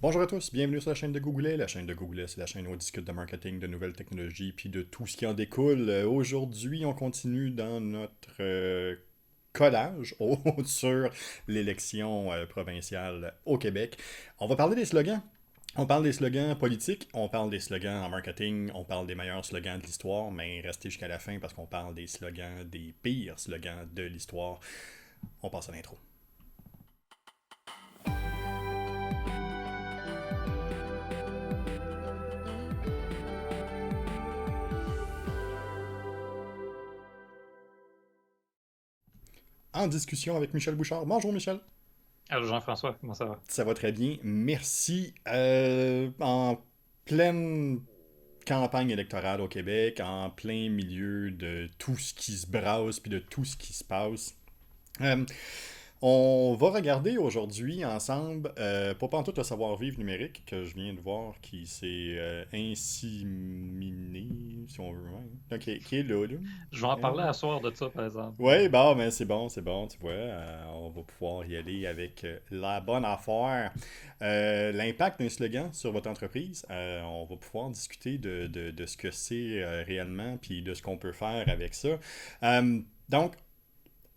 Bonjour à tous, bienvenue sur la chaîne de Googlet. La chaîne de Googlet, c'est la chaîne où on discute de marketing, de nouvelles technologies, puis de tout ce qui en découle. Aujourd'hui, on continue dans notre collage sur l'élection provinciale au Québec. On va parler des slogans. On parle des slogans politiques, on parle des slogans en marketing, on parle des meilleurs slogans de l'histoire, mais restez jusqu'à la fin parce qu'on parle des slogans, des pires slogans de l'histoire. On passe à l'intro. En discussion avec Michel Bouchard. Bonjour Michel. Alors Jean-François, comment ça va? Ça va très bien. Merci. En pleine campagne électorale au Québec, en plein milieu de tout ce qui se brasse puis de tout ce qui se passe. Euh, on va regarder aujourd'hui ensemble, pas pantoute le savoir-vivre numérique que je viens de voir qui s'est inséminé, si on veut, ouais. Qui est là, là. Je vais en parler Euh, à soir de ça, par exemple. Ouais, bah, mais c'est bon, tu vois. On va pouvoir y aller avec la bonne affaire. L'impact d'un slogan sur votre entreprise, on va pouvoir discuter de ce que c'est réellement, puis de ce qu'on peut faire avec ça. Donc,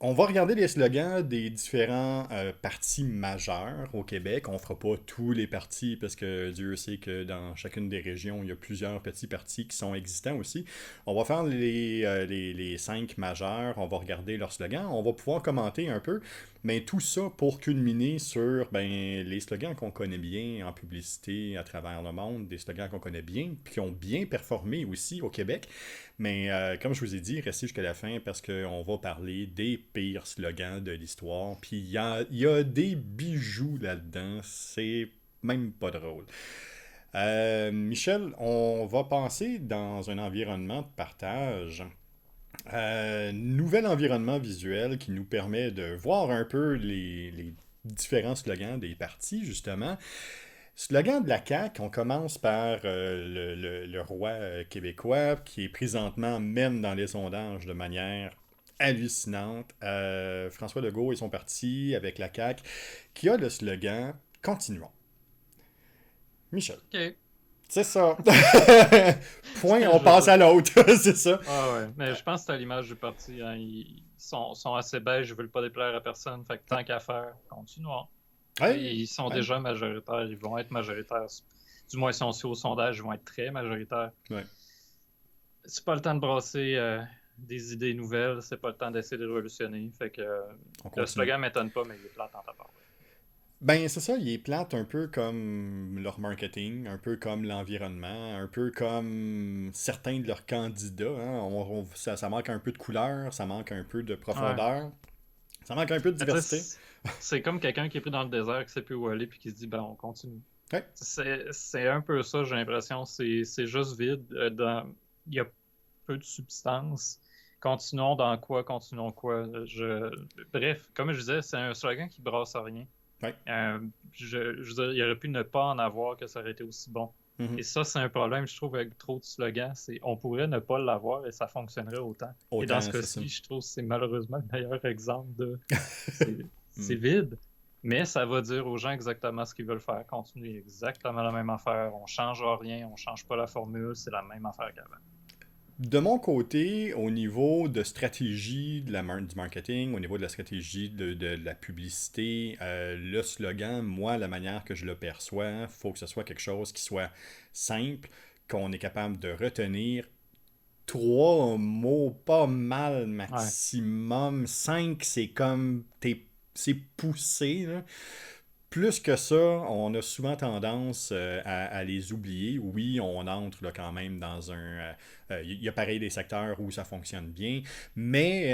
on va regarder les slogans des différents partis majeurs au Québec. On fera pas tous les partis parce que Dieu sait que dans chacune des régions, il y a plusieurs petits partis qui sont existants aussi. On va faire les cinq majeurs, on va regarder leurs slogans, on va pouvoir commenter un peu, mais tout ça pour culminer sur les slogans qu'on connaît bien en publicité à travers le monde, des slogans qu'on connaît bien, puis qui ont bien performé aussi au Québec. Mais comme je vous ai dit, restez jusqu'à la fin parce qu'on va parler des pires slogans de l'histoire. Puis il y a des bijoux là-dedans. C'est même pas drôle. Michel, on va passer dans un environnement de partage. Nouvel environnement visuel qui nous permet de voir un peu les différents slogans des partis, justement. Slogan de la CAQ, on commence par le roi québécois qui est présentement même dans les sondages de manière hallucinante. François Legault et son parti avec la CAQ qui a le slogan Continuons. Michel. OK. C'est ça. Point, on Je veux passe à dire. l'autre. C'est ça. Ah ouais, mais je pense que c'est à l'image du parti. Hein. Sont assez beiges, ils veulent pas déplaire à personne. Fait que tant qu'à faire, continuons. Ouais, Ils sont ouais, déjà majoritaires, ils vont être majoritaires. Du moins, si on suit au sondage, ils vont être très majoritaires. ouais. C'est pas le temps de brasser des idées nouvelles, c'est pas le temps d'essayer de révolutionner. Fait que On le continue. slogan m'étonne pas, mais il est plate en tabarouette. Ben, c'est ça, il est plate un peu comme leur marketing, un peu comme l'environnement, un peu comme certains de leurs candidats. Hein. Ça manque un peu de couleur, ça manque un peu de Ouais. profondeur, ça manque un peu de Mais tu sais, diversité. c'est comme quelqu'un qui est pris dans le désert, qui sait plus où aller, puis qui se dit, ben, on continue. Ouais. C'est un peu ça, j'ai l'impression. C'est juste vide. Il y a peu de substance. Continuons dans quoi, continuons quoi. Bref, comme je disais, c'est un slogan qui brasse rien. Ouais. Je veux dire, il aurait pu ne pas en avoir que ça aurait été aussi bon. Mhm. Et ça, c'est un problème, je trouve, avec trop de slogans. On pourrait ne pas l'avoir et ça fonctionnerait autant. Et dans ce Autant, c'est ça. cas-ci, je trouve que c'est malheureusement le meilleur exemple de c'est Hmm. c'est vide, mais ça va dire aux gens exactement ce qu'ils veulent faire. Continuer exactement la même affaire. On change rien, on change pas la formule, c'est la même affaire qu'avant. De mon côté, au niveau de stratégie du marketing, au niveau de la stratégie de la publicité, le slogan, moi, la manière que je le perçois, il faut que ce soit quelque chose qui soit simple, qu'on est capable de retenir. Trois mots, pas mal Ouais. maximum. Cinq, c'est comme. C'est poussé, là. Plus que ça, on a souvent tendance à les oublier. Oui, on entre là, quand même dans un... Il y a pareil des secteurs où ça fonctionne bien, mais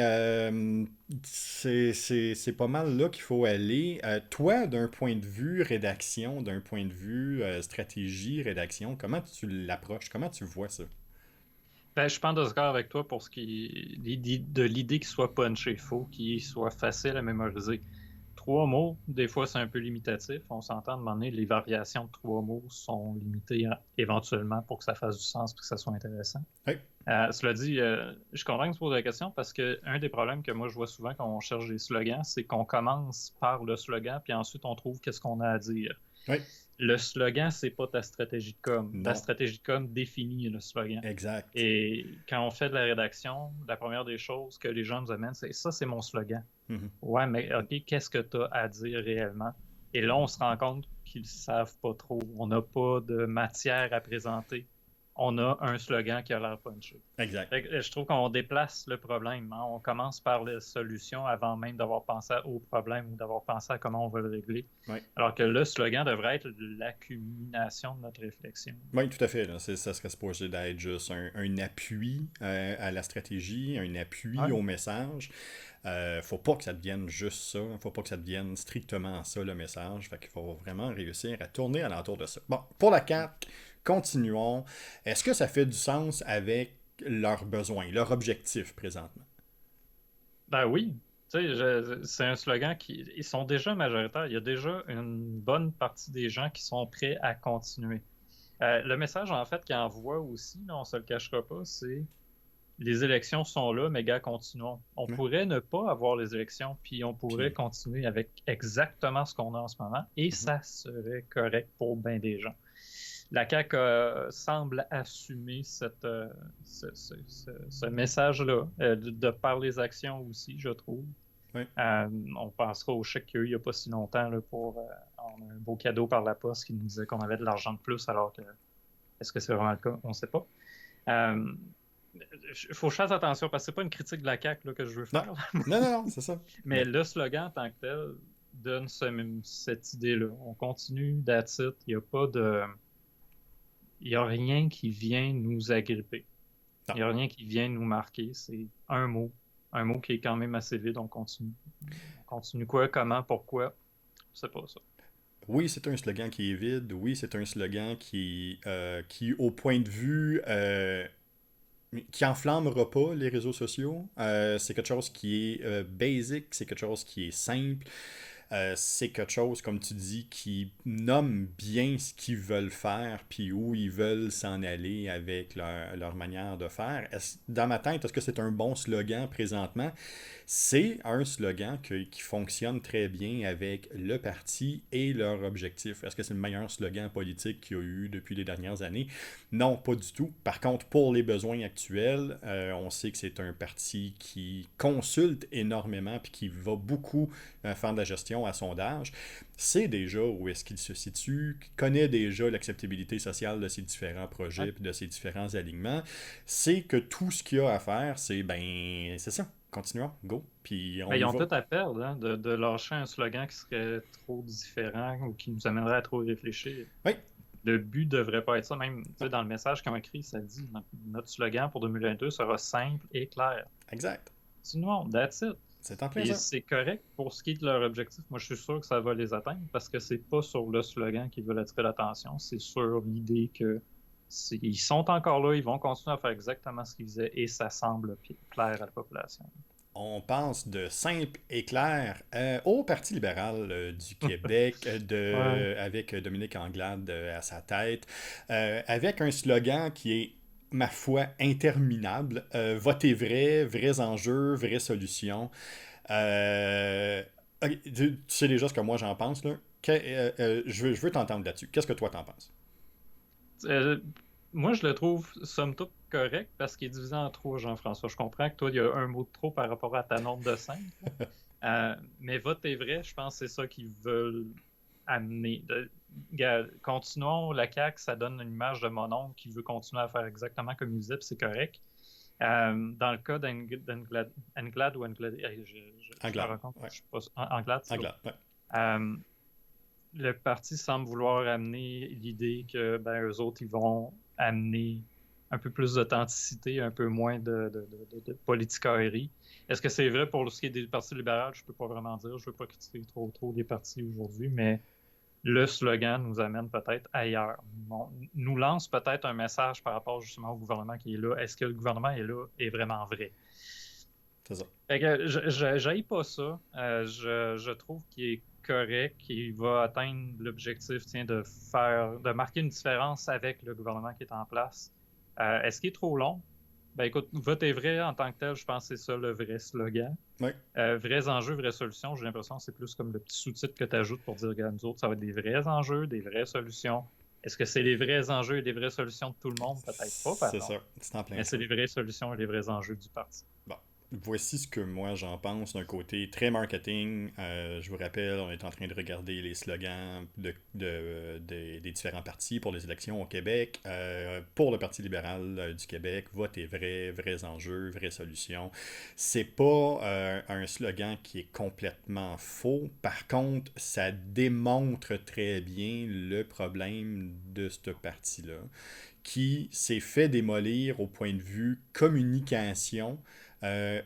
c'est pas mal là qu'il faut aller. Toi, d'un point de vue rédaction, d'un point de vue stratégie, rédaction, comment tu l'approches? Comment tu vois ça? Ben, je suis pas en désaccord avec toi pour ce qui de l'idée qu'il soit punché. Il faut qu'il soit facile à mémoriser. Trois mots, des fois, c'est un peu limitatif. On s'entend demander les variations de trois mots sont limitées éventuellement pour que ça fasse du sens et que ça soit intéressant. Oui. Cela dit, je suis content que tu poses la question parce que un des problèmes que moi je vois souvent quand on cherche des slogans, c'est qu'on commence par le slogan puis ensuite on trouve qu'est-ce qu'on a à dire. Oui. le slogan, c'est pas ta stratégie de com. Ta Non, stratégie de com définit le slogan. exact. Et quand on fait de la rédaction, la première des choses que les gens nous amènent, c'est ça, c'est mon slogan. Mhm. Ouais, mais OK, qu'est-ce que tu as à dire réellement? Et là, on se rend compte qu'ils ne savent pas trop. On n'a pas de matière à présenter. On a un slogan qui a l'air punché. Exact. Fait que, je trouve qu'on déplace le problème, hein. On commence par les solutions avant même d'avoir pensé au problème ou d'avoir pensé à comment on va le régler. Oui. Alors que le slogan devrait être l'accumulation de notre réflexion. Oui, tout à fait. Là. Ça serait supposé d'être juste un appui à la stratégie, un appui Ouais. au message. Faut pas que ça devienne juste ça. Faut pas que ça devienne strictement ça, le message. Fait qu'il faut vraiment réussir à tourner alentour de ça. Bon, pour la 4, continuons. Est-ce que ça fait du sens avec leurs besoins, leur objectif présentement? Ben oui, tu sais, c'est un slogan qui ils sont déjà majoritaires. Il y a déjà une bonne partie des gens qui sont prêts à continuer. Le message, en fait, qu'il envoie aussi, là, on se le cachera pas, c'est les élections sont là, mais gars, continuons. On Ouais. pourrait ne pas avoir les élections, puis on pourrait Puis, continuer avec exactement ce qu'on a en ce moment, et mhm. ça serait correct pour bien des gens. La CAQ semble assumer ce message-là, de par les actions aussi, je trouve. Ouais. On pensera au chèque qu'il y a eu il n'y a pas si longtemps là, pour un beau cadeau par la poste qui nous disait qu'on avait de l'argent de plus, alors que est-ce que c'est vraiment le cas? On ne sait pas. Il faut que je fasse attention parce que c'est pas une critique de la CAQ là, que je veux Non, faire. non, non, non, c'est ça. Mais Mais le slogan en tant que tel donne cette idée-là. On continue, that's it. Il n'y a rien qui vient nous agripper. Il non. n'y a rien qui vient nous marquer. C'est un mot qui est quand même assez vide. On continue. On continue quoi, comment, pourquoi? C'est pas ça. Oui, c'est un slogan qui est vide. Oui, c'est un slogan qui au point de vue, qui enflammera pas les réseaux sociaux. C'est quelque chose qui est basic, c'est quelque chose qui est simple. C'est quelque chose, comme tu dis, qui nomme bien ce qu'ils veulent faire, puis où ils veulent s'en aller avec leur manière de faire. Dans ma tête, est-ce que c'est un bon slogan présentement? C'est un slogan qui fonctionne très bien avec le parti et leur objectif. Est-ce que c'est le meilleur slogan politique qu'il y a eu depuis les dernières années? Non, pas du tout. Par contre, pour les besoins actuels, on sait que c'est un parti qui consulte énormément puis qui va beaucoup faire de la gestion à sondage. Sait déjà où est-ce qu'il se situe, connaît déjà l'acceptabilité sociale de ses différents projets Ouais. puis de ses différents alignements. C'est que tout ce qu'il y a à faire, c'est ça. Continuons, go, puis on Ben, ils y ont va. tout à perdre hein, de lâcher un slogan qui serait trop différent ou qui nous amènerait à trop réfléchir. Oui, Le but devrait pas être ça. Même tu non, sais, dans le message qu'ils ont écrit, ça dit notre slogan pour 2022 sera simple et clair. exact. Sinon, that's it. C'est en plein Puis ça. c'est correct pour ce qui est de leur objectif. Moi, je suis sûr que ça va les atteindre parce que c'est pas sur le slogan qu'ils veulent attirer l'attention, c'est sur l'idée que ils sont encore là, ils vont continuer à faire exactement ce qu'ils faisaient et ça semble plaire à la population. On pense de simple et clair au Parti libéral du Québec, Ouais. avec Dominique Anglade à sa tête, avec un slogan qui est, ma foi, interminable. Votez vrai, vrais enjeux, vraies solutions. Ok, tu sais déjà ce que moi j'en pense, là. Je veux t'entendre là-dessus. Qu'est-ce que toi t'en penses? Euh, Moi, je le trouve somme toute correct parce qu'il est divisé en trois, Jean-François. Je comprends que toi, il y a un mot de trop par rapport à ta nombre de cinq. Mais vote est vrai, je pense que c'est ça qu'ils veulent amener. Continuons, la CAQ, ça donne une image de mon oncle qui veut continuer à faire exactement comme il disait, puis c'est correct. Dans le cas d'Anglade ou Anglade, je me Anglade, rends compte que ouais. je suis pas. Anglade, c'est bon. Anglade, ouais. Euh, le parti semble vouloir amener l'idée que ben, eux autres, ils vont amener un peu plus d'authenticité, un peu moins de politicaillerie. Est-ce que c'est vrai pour ce qui est des partis libéraux? Je ne peux pas vraiment dire. Je ne veux pas critiquer trop des partis aujourd'hui, mais le slogan nous amène peut-être ailleurs. Nous lance peut-être un message par rapport justement au gouvernement qui est là. Est-ce que le gouvernement est là est vraiment vrai? C'est ça. Fait que j'haïs pas ça. Je trouve qu'il est correct, qu'il va atteindre l'objectif de marquer une différence avec le gouvernement qui est en place. Est-ce qu'il est trop long? Ben écoute, vote est vrai en tant que tel, je pense que c'est ça le vrai slogan. Ouais. Vrais enjeux, vraies solutions, j'ai l'impression que c'est plus comme le petit sous-titre que tu ajoutes pour dire, regarde, nous autres, ça va être des vrais enjeux, des vraies solutions. Est-ce que c'est les vrais enjeux et les vraies solutions de tout le monde? Peut-être pas, C'est pardon. ça. C'est en plein Mais ça. c'est les vraies solutions et les vrais enjeux du parti. Bon. Voici ce que moi j'en pense d'un côté très marketing. Je vous rappelle, on est en train de regarder les slogans des différents partis pour les élections au Québec. Pour le Parti libéral du Québec, vote est vrai, vrais enjeux, vraies solutions. C'est pas un slogan qui est complètement faux. Par contre, ça démontre très bien le problème de ce parti-là, qui s'est fait démolir au point de vue communication,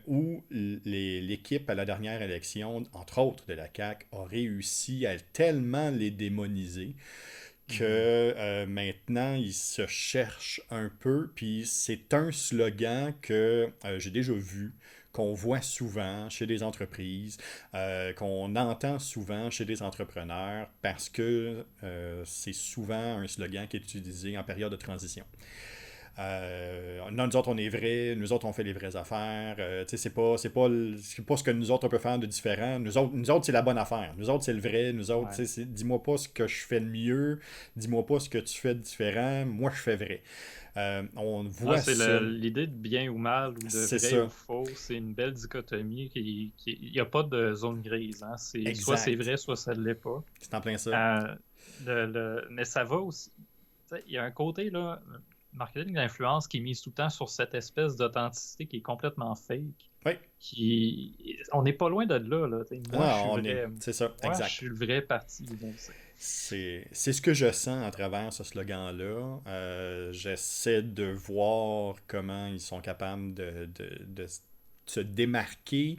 où l'équipe à la dernière élection, entre autres de la CAQ, a réussi à tellement les démoniser que maintenant ils se cherchent un peu, puis c'est un slogan que j'ai déjà vu, qu'on voit souvent chez des entreprises, qu'on entend souvent chez des entrepreneurs, parce que c'est souvent un slogan qui est utilisé en période de transition. Non, nous autres, on est vrais, nous autres, on fait les vraies affaires. C'est pas ce que nous autres, on peut faire de différent. Nous autres c'est la bonne affaire. Nous autres, c'est le vrai. Nous autres, Ouais. dis-moi pas ce que je fais de mieux. Dis-moi pas ce que tu fais de différent. Moi, je fais vrai. On Ah, voit c'est ça. l'idée de bien ou mal ou de C'est vrai ou ça. faux, c'est une belle dichotomie il n'y a pas de zone grise, hein. Soit c'est Exact. vrai, soit ça ne l'est pas. C'est en plein ça. Euh, mais ça va aussi. Tu sais, il y a un côté, là, marketing d'influence qui mise tout le temps sur cette espèce d'authenticité qui est complètement fake. Oui. On n'est pas loin de là, là. Tu sais, moi, je suis Non, on est. vrai. C'est ça. Moi, je Exact. suis le vrai parti. Bon, C'est ce que je sens à travers ce slogan-là. J'essaie de voir comment ils sont capables de se démarquer,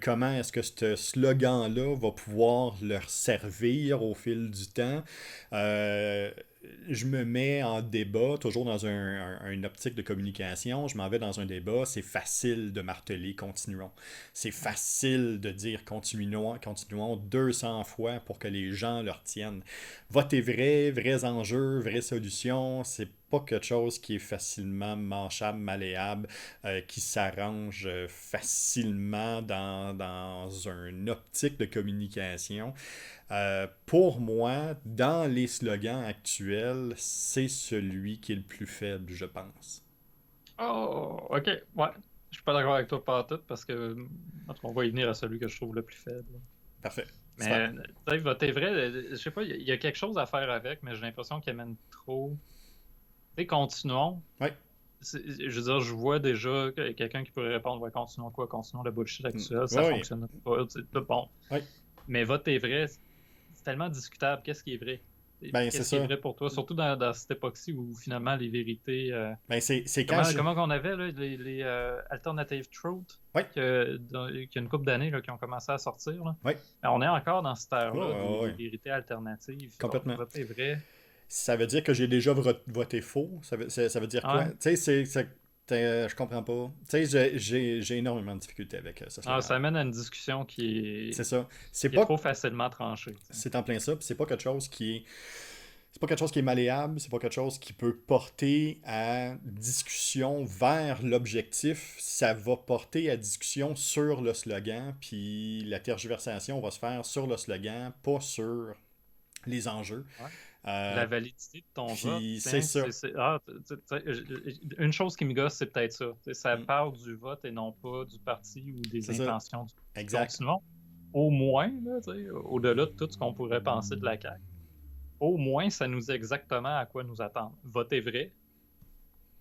comment est-ce que ce slogan-là va pouvoir leur servir au fil du temps. Euh, je me mets en débat, toujours dans une optique de communication, je m'en vais dans un débat, c'est facile de marteler, continuons. C'est facile de dire continuons, continuons 200 fois pour que les gens le retiennent. Vote est vrai, vrais enjeux, vraies solutions, c'est pas quelque chose qui est facilement manchable, malléable, qui s'arrange facilement dans une optique de communication. Pour moi, dans les slogans actuels, c'est celui qui est le plus faible, je pense. Oh, ok, ouais. Je suis pas d'accord avec toi par tout parce que en tout cas, on va y venir à celui que je trouve le plus faible. Parfait. Super. Mais tu sais, voter vrai, je sais pas, il y a quelque chose à faire avec, mais j'ai l'impression qu'il amène trop. Tu sais, continuons. Oui. Je veux dire, je vois déjà quelqu'un qui pourrait répondre, ouais, continuons quoi, continuons le bullshit Oui, actuel, ça oui. fonctionne pas, tu sais, tout bon. Oui. Mais voter vrai, c'est tellement discutable. Qu'est-ce qui est vrai? Ben, c'est Qu'est-ce qui est ça. vrai pour toi? Surtout dans cette époque-ci où finalement les vérités. Ben, c'est quand Comment qu'on avait là, les Alternative Truth Oui. qu'il y a une couple d'années là, qui ont commencé à sortir. Là. Oui. On est encore dans cette Oui, ère-là oui, des oui. vérités alternatives. Bon, Complètement. voter vrai. Ça veut dire que j'ai déjà voté faux. Ça veut dire quoi? Ouais. Tu sais, je comprends pas. Tu sais, j'ai énormément de difficultés avec ce Ah, ça slogan-là. amène à une discussion C'est ça. C'est qui est pas trop facilement tranchée. Tu sais. c'est en plein ça, puis c'est pas quelque chose qui est c'est pas quelque chose qui est malléable, c'est pas quelque chose qui peut porter à discussion vers l'objectif, ça va porter à discussion sur le slogan, puis la tergiversation va se faire sur le slogan, pas sur les enjeux. Ouais. Euh, La validité de ton vote, puis c'est tiens, ça. une chose qui me gosse, c'est peut-être ça. Tu sais, ça Mm. part du vote et non pas du parti ou des C'est ça. intentions du parti. Exact. Continuons. Au moins, là, tu sais, au-delà de tout ce qu'on pourrait penser de la CAQ, au moins, ça nous dit exactement à quoi nous attendre. Voter vrai,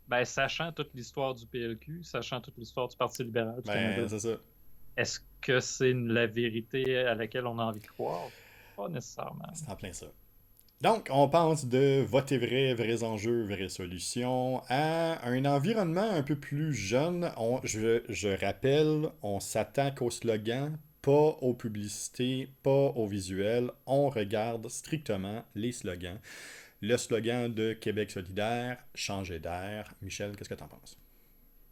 ben, sachant toute l'histoire du PLQ, sachant toute l'histoire du Parti libéral du Canada, Ben, c'est ça. est-ce que c'est la vérité à laquelle on a envie de croire? Pas nécessairement. C'est en plein ça. Donc, on pense de voter vrai, vrais enjeux, vraies solutions, à un environnement un peu plus jeune. Je rappelle, on s'attaque au slogan, pas aux publicités, pas aux visuels. On regarde strictement les slogans. Le slogan de Québec solidaire, changer d'air. Michel, qu'est-ce que t'en penses?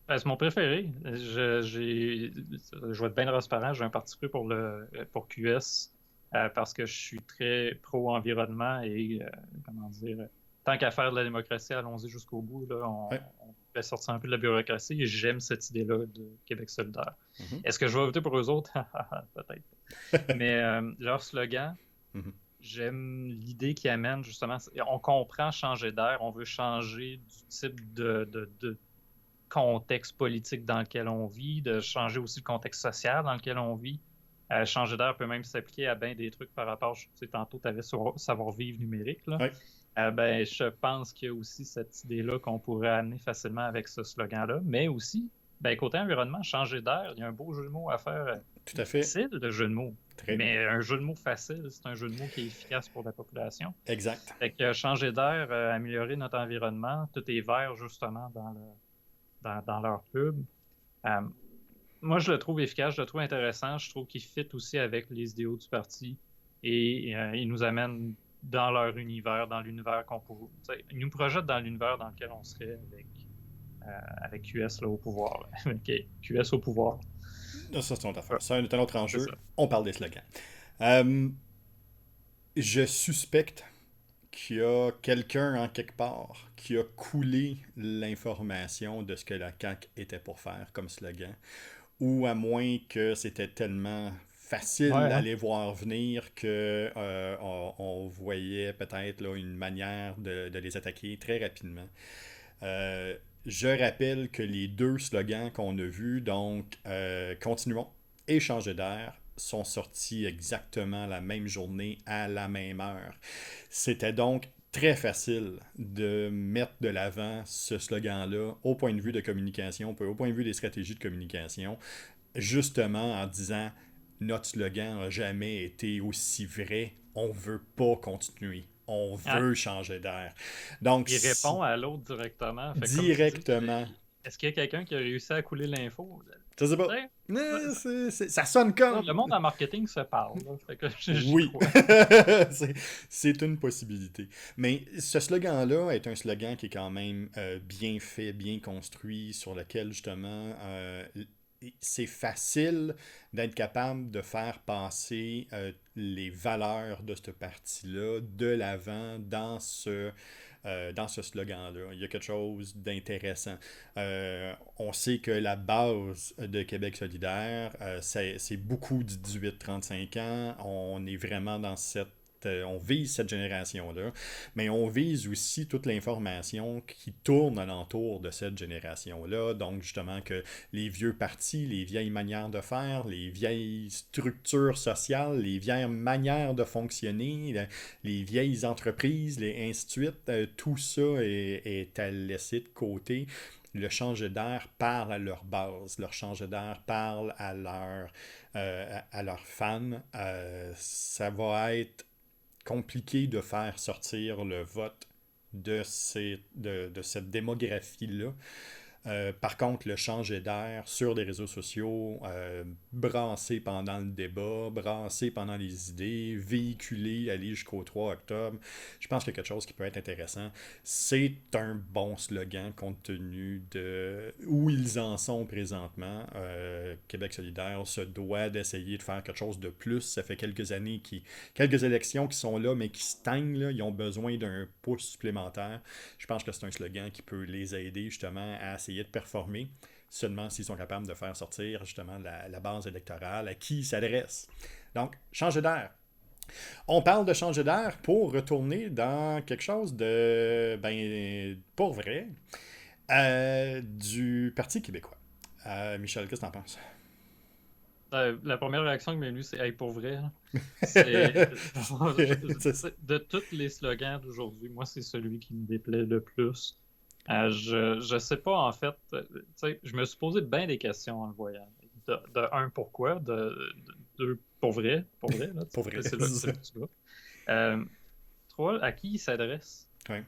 Ben, c'est mon préféré. Je vais être bien transparent, j'ai un parti pris pour QS parce que je suis très pro-environnement et, comment dire, tant qu'à faire de la démocratie, allons-y jusqu'au bout. Là, Ouais. on pourrait sortir un peu de la bureaucratie et j'aime cette idée-là de Québec solidaire. Mhm. Est-ce que je vais voter pour eux autres? Peut-être. Mais leur slogan, Mhm. j'aime l'idée qu'ils amènent justement. On comprend changer d'air, on veut changer du type de contexte politique dans lequel on vit, de changer aussi le contexte social dans lequel on vit. Changer d'air peut même s'appliquer à bien des trucs par rapport, tu sais, tantôt tu avais sur savoir-vivre numérique, là. Ouais. Ben, je pense qu'il y a aussi cette idée-là qu'on pourrait amener facilement avec ce slogan-là, mais aussi, ben, côté environnement, changer d'air, il y a un beau jeu de mots à faire. Tout Il est à fait. facile, le jeu de mots, Très mais un jeu de mots facile, c'est un jeu de mots qui est efficace pour la population. exact. Fait que changer d'air, améliorer notre environnement, tout est vert justement dans leur pub. Euh, Moi, je le trouve efficace, je le trouve intéressant, je trouve qu'il fit aussi avec les idéaux du parti et il nous amène dans leur univers, dans l'univers qu'on pourrait. Ils nous projettent dans l'univers dans lequel on serait avec QS là, au pouvoir. Avec QS au pouvoir. Ça, c'est une autre affaire. Ouais, Ça, c'est un autre c'est ça. enjeu. On parle des slogans. Euh, je suspecte qu'il y a quelqu'un en quelque part qui a coulé l'information de ce que la CAQ était pour faire comme slogan, ou à moins que c'était tellement Ouais, facile à hein? les voir venir que on voyait peut-être là, une manière de les attaquer très rapidement. Euh, je rappelle que les deux slogans qu'on a vus, donc Continuons et Changer d'air, sont sortis exactement la même journée à la même heure. C'était donc très facile de mettre de l'avant ce slogan-là au point de vue de communication, au point de vue des stratégies de communication, justement en disant notre slogan n'a jamais été aussi vrai, on veut pas continuer, on Ouais. veut changer d'air. Donc, Il répond à l'autre directement. Fait que comme tu dis, directement, est-ce qu'il y a quelqu'un qui a réussi à couler l'info? je sais Tu pas, sais, mais ça sonne comme. le monde en marketing se parle. Là. Fait que j'y Oui, crois. c'est une possibilité. Mais ce slogan-là est un slogan qui est quand même bien fait, bien construit, sur lequel justement c'est facile d'être capable de faire passer les valeurs de ce parti-là de l'avant dans ce slogan-là. Il y a quelque chose d'intéressant. On sait que la base de Québec solidaire, c'est beaucoup du 18-35 ans. On est vraiment dans on vise cette génération-là, mais on vise aussi toute l'information qui tourne alentour de cette génération-là. Donc, justement, que les vieux partis, les vieilles manières de faire, les vieilles structures sociales, les vieilles manières de fonctionner, les vieilles entreprises, et ainsi de suite, tout ça est à laisser de côté. Le changer d'air parle à leur base, leur changer d'air parle à leurs fans. Ça va être compliqué de faire sortir le vote de cette démographie-là. Par contre, le changer d'air sur les réseaux sociaux, brasser pendant le débat, brasser pendant les idées, véhiculer, aller jusqu'au 3 octobre, je pense qu'il y a quelque chose qui peut être intéressant. C'est un bon slogan compte tenu de où ils en sont présentement. Québec solidaire se doit d'essayer de faire quelque chose de plus. Ça fait quelques élections qui sont là, mais qui stagnent. Là. Ils ont besoin d'un pouce supplémentaire. Je pense que c'est un slogan qui peut les aider justement à essayer de performer, seulement s'ils sont capables de faire sortir justement la base électorale à qui ils s'adressent. Donc, changer d'air. On parle de changer d'air pour retourner dans quelque chose de, pour vrai, du Parti québécois. Michel, qu'est-ce que t'en penses? La première réaction que m'est venue, c'est hey, pour vrai. Là. C'est de tous les slogans d'aujourd'hui, moi, c'est celui qui me déplaît le plus. Je sais pas, en fait. Tu sais, je me suis posé bien des questions en le voyant. De un, pourquoi? De deux, pour vrai, là, Pour vrai. c'est là que tu vas. Euh, Trois, à qui il s'adresse? Ouais.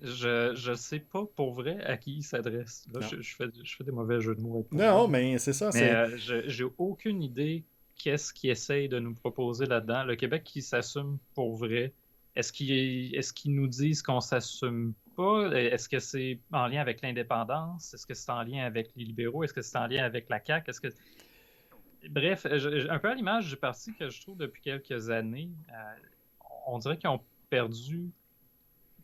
Je sais pas pour vrai à qui il s'adresse. Là, Non. je fais des mauvais jeux de mots avec pour vrai. Non, mais c'est ça, Mais c'est. j'ai aucune idée qu'est-ce qu'il essaye de nous proposer là-dedans. Le Québec qui s'assume pour vrai, est-ce qu'ils nous disent qu'on s'assume pas? Est-ce que c'est en lien avec l'indépendance? Est-ce que c'est en lien avec les libéraux? Est-ce que c'est en lien avec la CAQ? Bref, un peu à l'image du parti que je trouve depuis quelques années, on dirait qu'ils ont perdu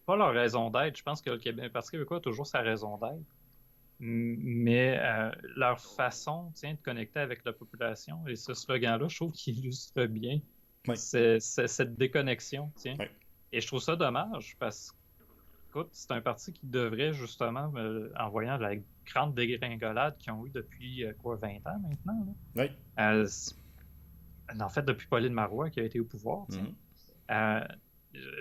pas leur raison d'être. Je pense que le Parti québécois a toujours sa raison d'être. Mais leur façon, tiens, de connecter avec la population, et ce slogan-là, je trouve qu'il illustre bien Oui, cette déconnexion, tiens. oui. Et je trouve ça dommage parce que, écoute, c'est un parti qui devrait justement, en voyant la grande dégringolade qu'ils ont eu depuis, 20 ans maintenant, Oui. là, en fait, depuis Pauline Marois qui a été au pouvoir, tiens. Mhm. Euh,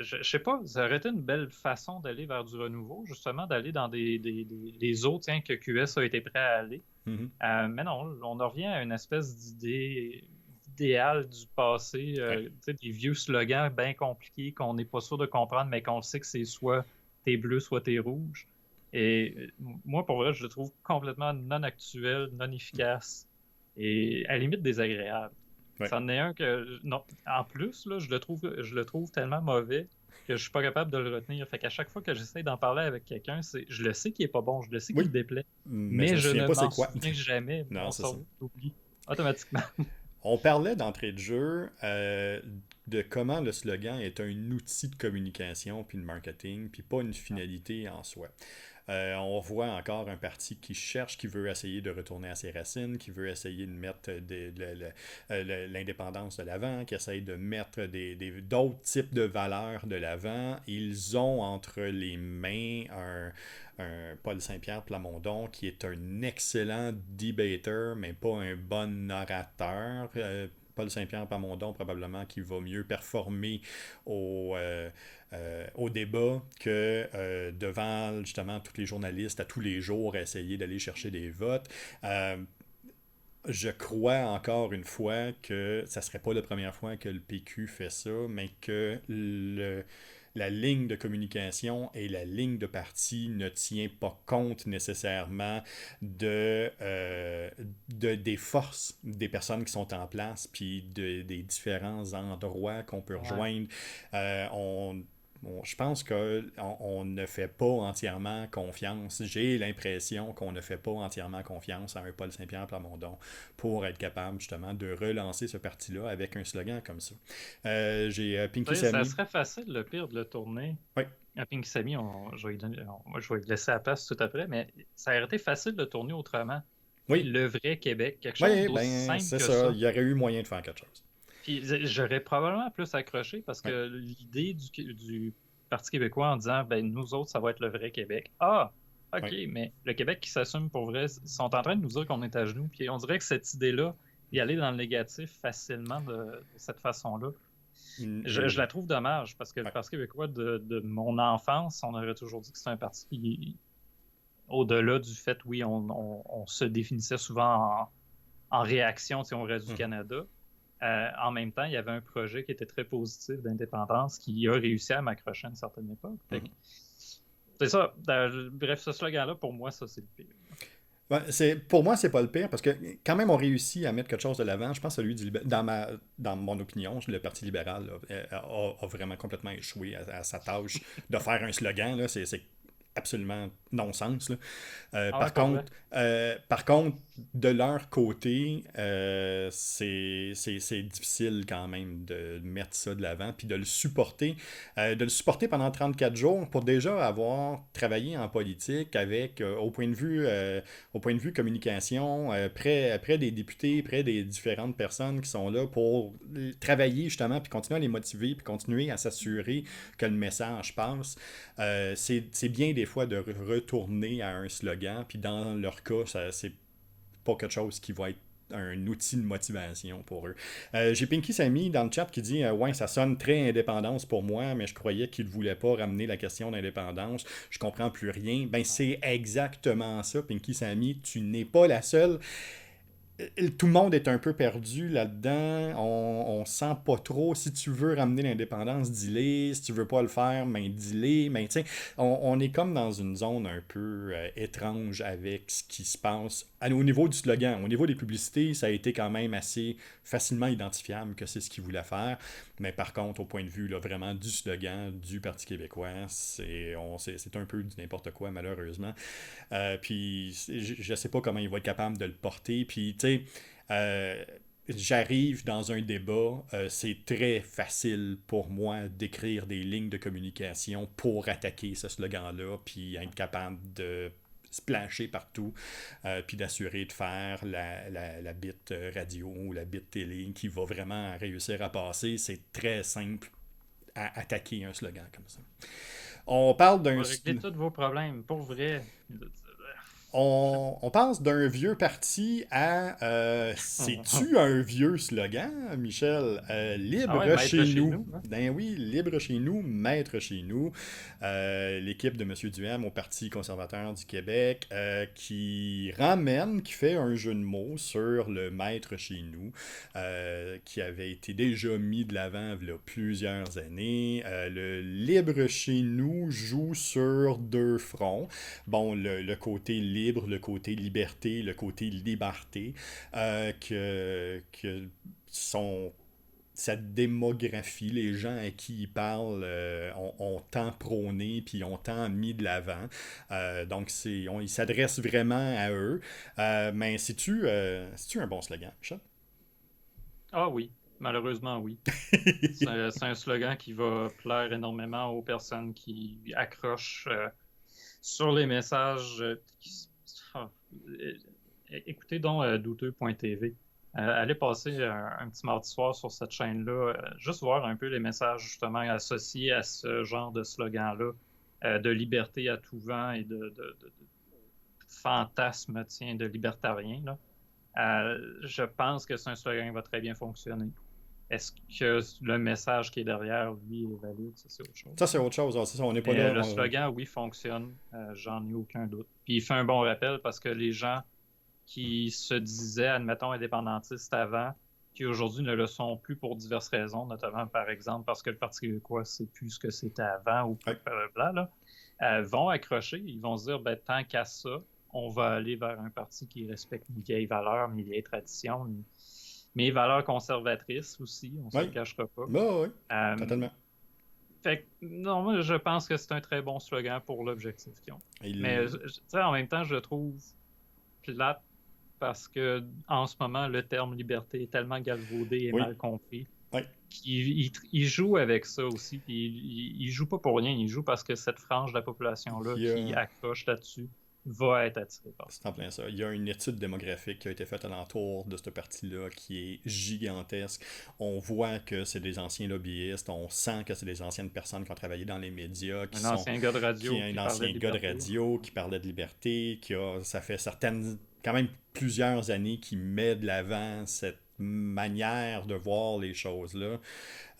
je sais pas, ça aurait été une belle façon d'aller vers du renouveau, justement, d'aller dans les eaux, tiens, que QS a été prêt à aller. Mhm. Mais non, on en revient à une espèce d'idéal du passé, Oui. tu sais, des vieux slogans bien compliqués qu'on n'est pas sûr de comprendre, mais qu'on sait que c'est soit t'es bleu, soit t'es rouge. Et moi, pour vrai, je le trouve complètement non actuel, non efficace et à la limite désagréable. Oui. Ça en est un que, non, en plus, là, je le trouve tellement mauvais que je suis pas capable de le retenir. Fait qu'à chaque fois que j'essaie d'en parler avec quelqu'un, je le sais qu'il est pas bon, je le sais qu'il Oui. déplaît, Mais je mais me je souviens ne pas c'est m'en quoi. souviens jamais. Non, Mon c'est ça. cerveau l'oublie automatiquement. On parlait d'entrée de jeu de comment le slogan est un outil de communication puis de marketing, puis pas une finalité en soi. On voit encore un parti qui cherche, qui veut essayer de retourner à ses racines, qui veut essayer de mettre l'indépendance de l'avant, qui essaye de mettre d'autres types de valeurs de l'avant. Ils ont entre les mains un Paul Saint-Pierre Plamondon qui est un excellent debater, mais pas un bon orateur. Paul Saint-Pierre Plamondon, probablement, qui va mieux performer au débat que devant justement tous les journalistes à tous les jours essayer d'aller chercher des votes. Je crois encore une fois que ça serait pas la première fois que le PQ fait ça, mais que la ligne de communication et la ligne de parti ne tient pas compte nécessairement des forces des personnes qui sont en place, puis des différents endroits qu'on peut Ouais. rejoindre. Je pense qu'on ne fait pas entièrement confiance. J'ai l'impression qu'on ne fait pas entièrement confiance à un Paul Saint-Pierre Plamondon pour être capable justement de relancer ce parti-là avec un slogan comme ça. J'ai Tu Pinky sais, ça Samy. serait facile, le pire, de le tourner. Oui, À Pinky Samy, je vais lui laisser la place tout après, mais ça aurait été facile de le tourner autrement. Tu sais, oui, le vrai Québec, quelque chose oui, d'aussi ben simple c'est que ça. ça. Il y aurait eu moyen de faire quelque chose. Puis j'aurais probablement plus accroché parce Oui, que l'idée du Parti québécois en disant, ben nous autres, ça va être le vrai Québec. Ah, OK, oui. mais le Québec qui s'assume pour vrai, ils sont en train de nous dire qu'on est à genoux. Puis on dirait que cette idée-là, y aller dans le négatif facilement de cette façon-là, je la trouve dommage parce que le Ouais. Parti québécois de mon enfance, on aurait toujours dit que c'est un parti qui, au-delà du fait, oui, on se définissait souvent en réaction, si on reste du Mhm. Canada. En même temps, il y avait un projet qui était très positif d'indépendance qui a réussi à m'accrocher à une certaine époque. Mhm. C'est ça. Bref, ce slogan-là, pour moi, ça, c'est le pire. Ouais, pour moi, c'est pas le pire parce que quand même on réussit à mettre quelque chose de l'avant. Je pense que celui dans mon opinion, le Parti libéral là, a vraiment complètement échoué à sa tâche de faire un slogan. Là, c'est absolument non-sens. Là. Ah ouais, pour vrai. Par contre, de leur côté, c'est difficile quand même de mettre ça de l'avant puis de le supporter pendant 34 jours pour déjà avoir travaillé en politique avec, au point de vue communication, près des députés, près des différentes personnes qui sont là pour travailler justement puis continuer à les motiver puis continuer à s'assurer que le message passe. C'est bien des fois de retourner à un slogan, puis dans leur cas, c'est pas quelque chose qui va être un outil de motivation pour eux. J'ai Pinky Samy dans le chat qui dit ouais, ça sonne très indépendance pour moi, mais je croyais qu'il ne voulait pas ramener la question d'indépendance. Je comprends plus rien. Ben, c'est exactement ça, Pinky Samy. Tu n'es pas la seule. Tout le monde est un peu perdu là-dedans. On sent pas trop. Si tu veux ramener l'indépendance, dis-le. Si tu veux pas le faire, ben dis-le. Mais tu sais, on est comme dans une zone un peu étrange avec ce qui se passe. Au niveau du slogan, au niveau des publicités, ça a été quand même assez facilement identifiable que c'est ce qu'ils voulaient faire. Mais par contre, au point de vue là, vraiment du slogan du Parti québécois, c'est un peu du n'importe quoi, malheureusement. Puis je sais pas comment il va être capable de le porter. Puis tu sais, j'arrive dans un débat, c'est très facile pour moi d'écrire des lignes de communication pour attaquer ce slogan-là, puis être capable de splasher partout, puis d'assurer de faire la bit radio ou la bit télé qui va vraiment réussir à passer. C'est très simple à attaquer un slogan comme ça. On parle On d'un... va régler tous vos problèmes, pour vrai. On passe d'un vieux parti à c'est-tu un vieux slogan, Michel? Ah ouais, Libre maître chez chez nous. nous. Hein? Ben oui, libre chez nous, maître chez nous. L'équipe de M. Duhem au Parti conservateur du Québec qui ramène, qui fait un jeu de mots sur le maître chez nous, qui avait été déjà mis de l'avant il y a plusieurs années. Le libre chez nous joue sur deux fronts. Bon, le côté libre, le côté liberté, le côté liberté, que son, sa démographie, les gens à qui il parle, ont tant prôné, puis ont tant mis de l'avant. Donc, il s'adresse vraiment à eux. Mais c'est-tu un bon slogan, Michel? Ah oui, malheureusement oui. C'est un slogan qui va plaire énormément aux personnes qui accrochent sur les messages. Ah, euh, écoutez donc douteux.tv. Allez passer un petit mardi soir sur cette chaîne-là, juste voir un peu les messages justement associés à ce genre de slogan-là, de liberté à tout vent et de fantasme, tiens, de libertarien, là. Je pense que c'est un slogan qui va très bien fonctionner. Est-ce que le message qui est derrière, lui, est valide? Ça, c'est autre chose. Ça, c'est autre chose. C'est ça, on n'est pas Mais là. le slogan, oui, fonctionne. J'en ai aucun doute. Puis il fait un bon rappel parce que les gens qui se disaient, admettons, indépendantistes avant, qui aujourd'hui ne le sont plus pour diverses raisons, notamment, par exemple, parce que le Parti québécois, c'est plus ce que c'était avant ou Ouais. blablabla, là, vont accrocher. Ils vont se dire, ben, tant qu'à ça, on va aller vers un parti qui respecte mes vieilles valeurs, mes vieilles traditions, mes valeurs conservatrices aussi, on ne se le Oui, cachera pas. bah, oui, Euh, totalement. fait que, non, moi, je pense que c'est un très bon slogan pour l'objectif qu'ils ont. Mais, Il... tu sais, en même temps, je le trouve plate parce que en ce moment, le terme liberté est tellement galvaudé et Oui, mal compris oui. qu'il joue avec ça aussi. Puis il joue pas pour rien, il joue parce que cette frange de la population-là Il y qui a... accroche là-dessus va être attirée par ça. C'est en plein ça. Il y a une étude démographique qui a été faite alentour de ce parti-là qui est gigantesque. On voit que c'est des anciens lobbyistes, on sent que c'est des anciennes personnes qui ont travaillé dans les médias, Un ancien gars de qui est radio un qui parlait ancien de gars de liberté. radio, qui parlait de liberté, ça fait quand même plusieurs années qu'il met de l'avant cette manière de voir les choses-là.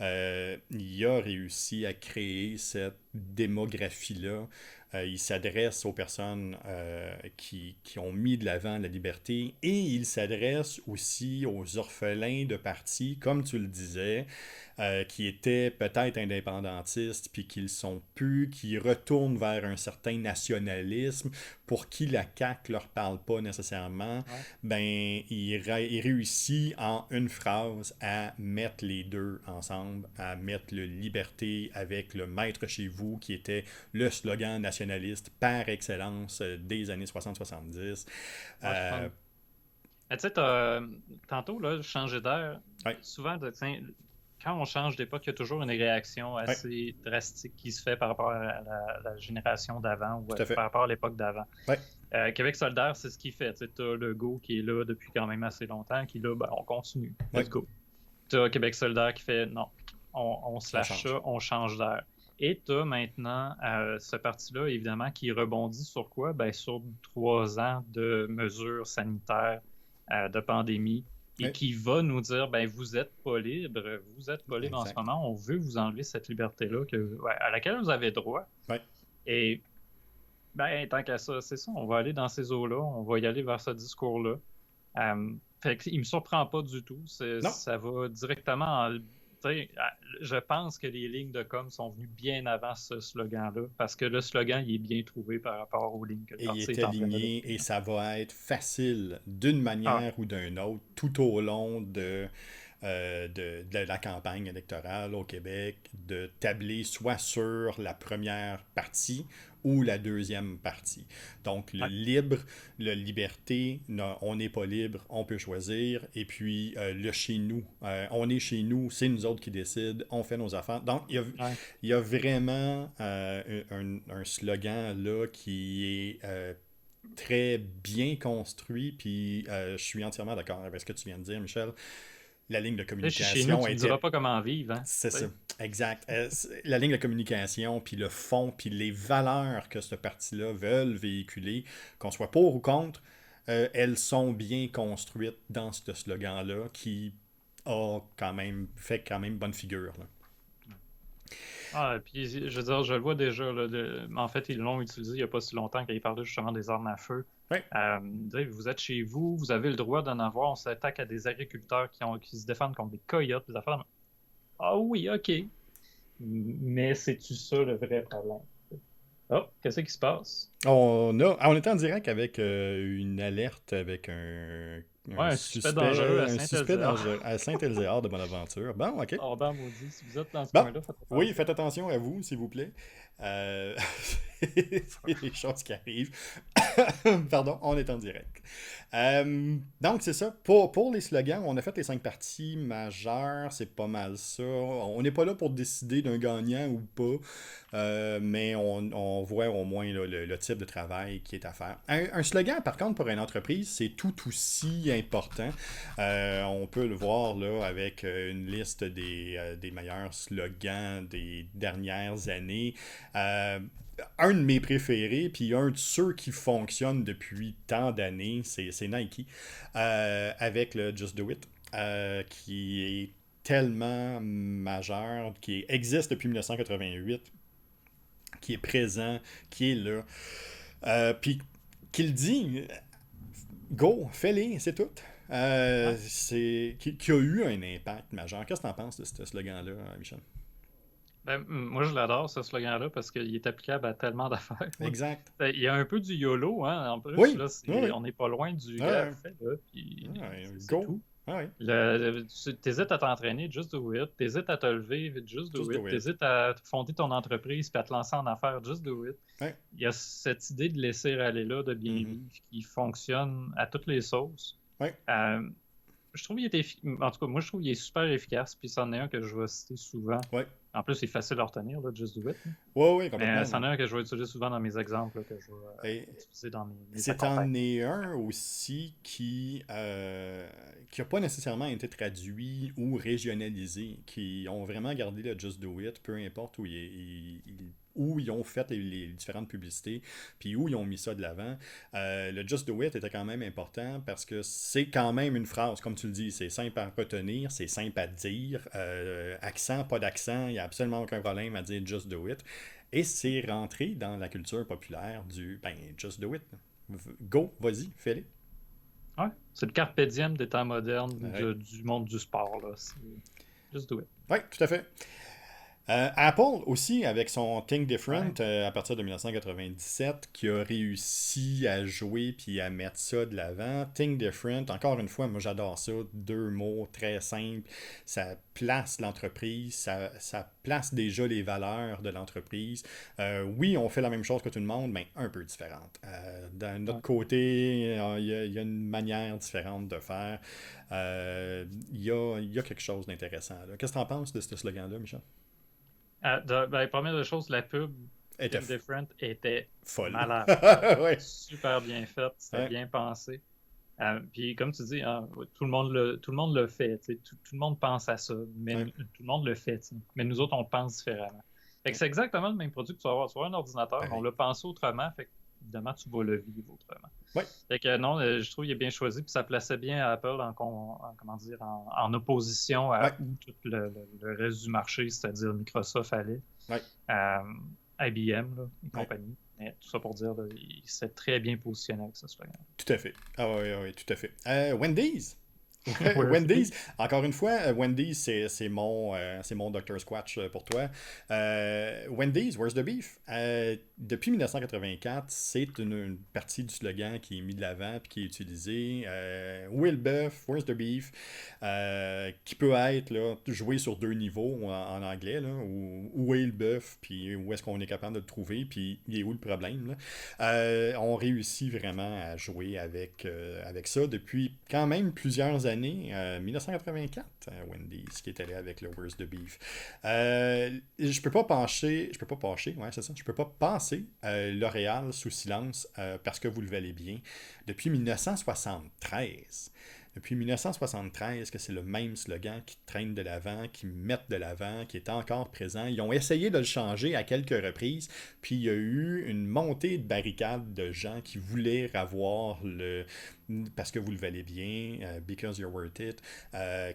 Il a réussi à créer cette démographie-là. Il s'adresse aux personnes qui ont mis de l'avant la liberté et il s'adresse aussi aux orphelins de partis, comme tu le disais, qui étaient peut-être indépendantistes, puis qui le sont plus, qui retournent vers un certain nationalisme, pour qui la CAQ leur parle pas nécessairement. Ouais. Ben, il réussit en une phrase à mettre les deux ensemble, à mettre le liberté avec le maître chez vous, qui était le slogan nationaliste par excellence des années 60-70. Ouais, je Euh, pense. Mais tu sais, tantôt, là, changer d'air, ouais, souvent, quand on change d'époque, il y a toujours une réaction ouais, assez drastique qui se fait par rapport à la génération d'avant ou tout à par fait. rapport à l'époque d'avant. Ouais, Québec solidaire, c'est ce qu'il fait. Tu as Legault qui est là depuis quand même assez longtemps, qui est là, ben, on continue, ouais, let's go. Tu as Québec solidaire qui fait, non, on se on lâche change. ça, on change d'air. Et tu as maintenant ce parti-là, évidemment, qui rebondit sur quoi? Ben, sur 3 ans de mesures sanitaires, de pandémie, et Ouais, qui va nous dire, ben, vous n'êtes pas libre, vous êtes pas libre en ce exact. moment, on veut vous enlever cette liberté-là à laquelle vous avez droit. Ouais, Et ben, tant qu'à ça, c'est ça, on va aller dans ces eaux-là, on va y aller vers ce discours-là. Fait que, il me surprend pas du tout. non. Ça va directement je pense que les lignes de com sont venues bien avant ce slogan-là, parce que le slogan, il est bien trouvé par rapport aux lignes que le Et il parti est est en train aligné d'adopter. et ça va être facile d'une Ah, manière ou d'une autre tout au long de de la campagne électorale au Québec, de tabler soit sur la première partie ou la deuxième partie. Donc, le Ouais. libre, la liberté, non, on n'est pas libre, on peut choisir. Et puis, le chez nous, on est chez nous, c'est nous autres qui décident, on fait nos affaires. Donc, Ouais. il y a vraiment un slogan là qui est très bien construit, puis je suis entièrement d'accord avec ce que tu viens de dire, Michel. La ligne de Tu sais, chez nous, communication tu me diras était... pas comment vivre, hein? C'est Tu ça, sais. exact. La ligne de communication, puis le fond, puis les valeurs que ce parti-là veulent véhiculer, qu'on soit pour ou contre, elles sont bien construites dans ce slogan-là qui a quand même fait quand même bonne figure, là. Ah, puis je veux dire, je le vois déjà, là, en fait, ils l'ont utilisé il n'y a pas si longtemps quand ils parlaient justement des armes à feu. Ouais, Vous êtes chez vous, vous avez le droit d'en avoir, on s'attaque à des agriculteurs qui se défendent contre des coyotes, des affaires. Ah oui, ok. Mais c'est-tu ça le vrai problème? Oh, qu'est-ce qui se passe? on était en direct avec une alerte avec Ouais, un suspect dangereux à un suspect Saint-Elzéar. dangereux à Saint-Elzéar de Bonaventure. Bon, ok. Oh ben maudit, si vous êtes dans ce Bon, coin-là, faites oui, attention. faites attention à vous, s'il vous plaît. C'est des choses qui arrivent. Pardon, on est en direct. Donc, c'est ça. Pour les slogans, on a fait les 5 parties majeures. C'est pas mal ça. On n'est pas là pour décider d'un gagnant ou pas, mais on voit au moins là, le type de travail qui est à faire. Un slogan, par contre, pour une entreprise, c'est tout aussi important. On peut le voir là avec une liste des meilleurs slogans des dernières années. Un de mes préférés, puis un de ceux qui fonctionnent depuis tant d'années, c'est Nike, avec le Just Do It, qui est tellement majeur, qui existe depuis 1988, qui est présent, qui est là. Puis qu'il dit, go, fais-les, c'est tout. Ouais. Qui a eu un impact majeur. Qu'est-ce que tu en penses de ce slogan-là, Michel? Ben, moi, je l'adore, ce slogan-là, parce qu'il est applicable à tellement d'affaires. Exact. Ben, il y a un peu du YOLO, hein. En plus, Oui, là, oui, oui. on n'est pas loin du gars, Ouais, fais-le, puis ouais, c'est go. tout. Ouais, T'hésites à t'entraîner, just do it. T'hésites à te lever, just do just it. do it. T'hésites à fonder ton entreprise puis à te lancer en affaires, just do it. Ouais. Il y a cette idée de laisser aller là, de bien Mhm. vivre, qui fonctionne à toutes les sauces. Ouais. Euh, je trouve qu'il est en tout cas, moi, je trouve qu'il est super efficace, puis c'en est un que je vais citer souvent. Ouais. En plus, c'est facile à retenir, là, just do it. Ouais, ouais, Mais complètement. c'en est un que je vais utiliser souvent dans mes exemples, là, que je vais Et utiliser dans mes c'est en accompagnements. est un aussi qui a pas nécessairement été traduit ou régionalisé, qui ont vraiment gardé le Just Do It, peu importe où ils ont fait les différentes publicités, puis où ils ont mis ça de l'avant. Le Just Do It était quand même important parce que c'est quand même une phrase, comme tu le dis, c'est simple à retenir, c'est simple à dire, accent, pas d'accent, il n'y a absolument aucun problème à dire Just Do It. Et c'est rentré dans la culture populaire du ben, Just Do It. Go, vas-y, fais-le. Ouais, c'est le carpe diem des temps modernes Ouais. du monde du sport, là. C'est just do it. Ouais, tout à fait. Apple aussi, avec son Think Ouais. Different à partir de 1997, qui a réussi à jouer puis à mettre ça de l'avant. Think Different, encore une fois, moi j'adore ça. 2 mots très simples. Ça place l'entreprise, ça place déjà les valeurs de l'entreprise. Oui, on fait la même chose que tout le monde, mais un peu différente. D'un autre Ouais. côté, il y a une manière différente de faire. Il y a quelque chose d'intéressant là. Qu'est-ce que tu en penses de ce slogan-là, Michel? Première des choses, la pub Elle était Think Different était folle. malade. Ouais. Super bien faite, c'était Ouais. bien pensé. Puis comme tu dis, hein, ouais, tout le monde le fait, tu sais, tout le monde pense à ça, mais Ouais. tout le monde le fait, tu sais. Mais nous autres, on pense différemment. Fait que c'est exactement le même produit que tu vas avoir. Tu vas avoir un ordinateur, on Pareil. l'a pensé autrement, fait que, évidemment, tu vas le vivre autrement. Ouais. Fait que non, je trouve qu'il est bien choisi, puis ça plaçait bien Apple comment dire, en opposition Ouais. à où tout le reste du marché, c'est-à-dire Microsoft allait, Ouais. euh, IBM là, et Ouais. compagnie. Mais tout ça pour dire, là, il s'est très bien positionné avec ce slogan. Tout à fait. Ah oui, oui, tout à fait. Wendy's. Where's the Wendy's, beef? encore une fois, Wendy's, c'est mon Dr. Squatch pour toi. Wendy's, where's the beef? Depuis 1984, c'est une partie du slogan qui est mis de l'avant puis qui est utilisé. Où est le bœuf? Where's the beef? Qui peut être là, joué sur deux niveaux en anglais. Là, où est le bœuf? Puis où est-ce qu'on est capable de le trouver? Puis il est où le problème? Là? On réussit vraiment à jouer avec ça depuis quand même plusieurs années. 1984, Wendy's qui est allé avec le Where's the Beef. Je peux pas pencher, ouais, c'est ça. Je peux pas passer L'Oréal sous silence parce que vous le valez bien. Depuis 1973. Depuis 1973, que c'est le même slogan qui traîne de l'avant, qui mettent de l'avant, qui est encore présent. Ils ont essayé de le changer à quelques reprises, puis il y a eu une montée de barricades de gens qui voulaient avoir parce que vous le valez bien, because you're worth it,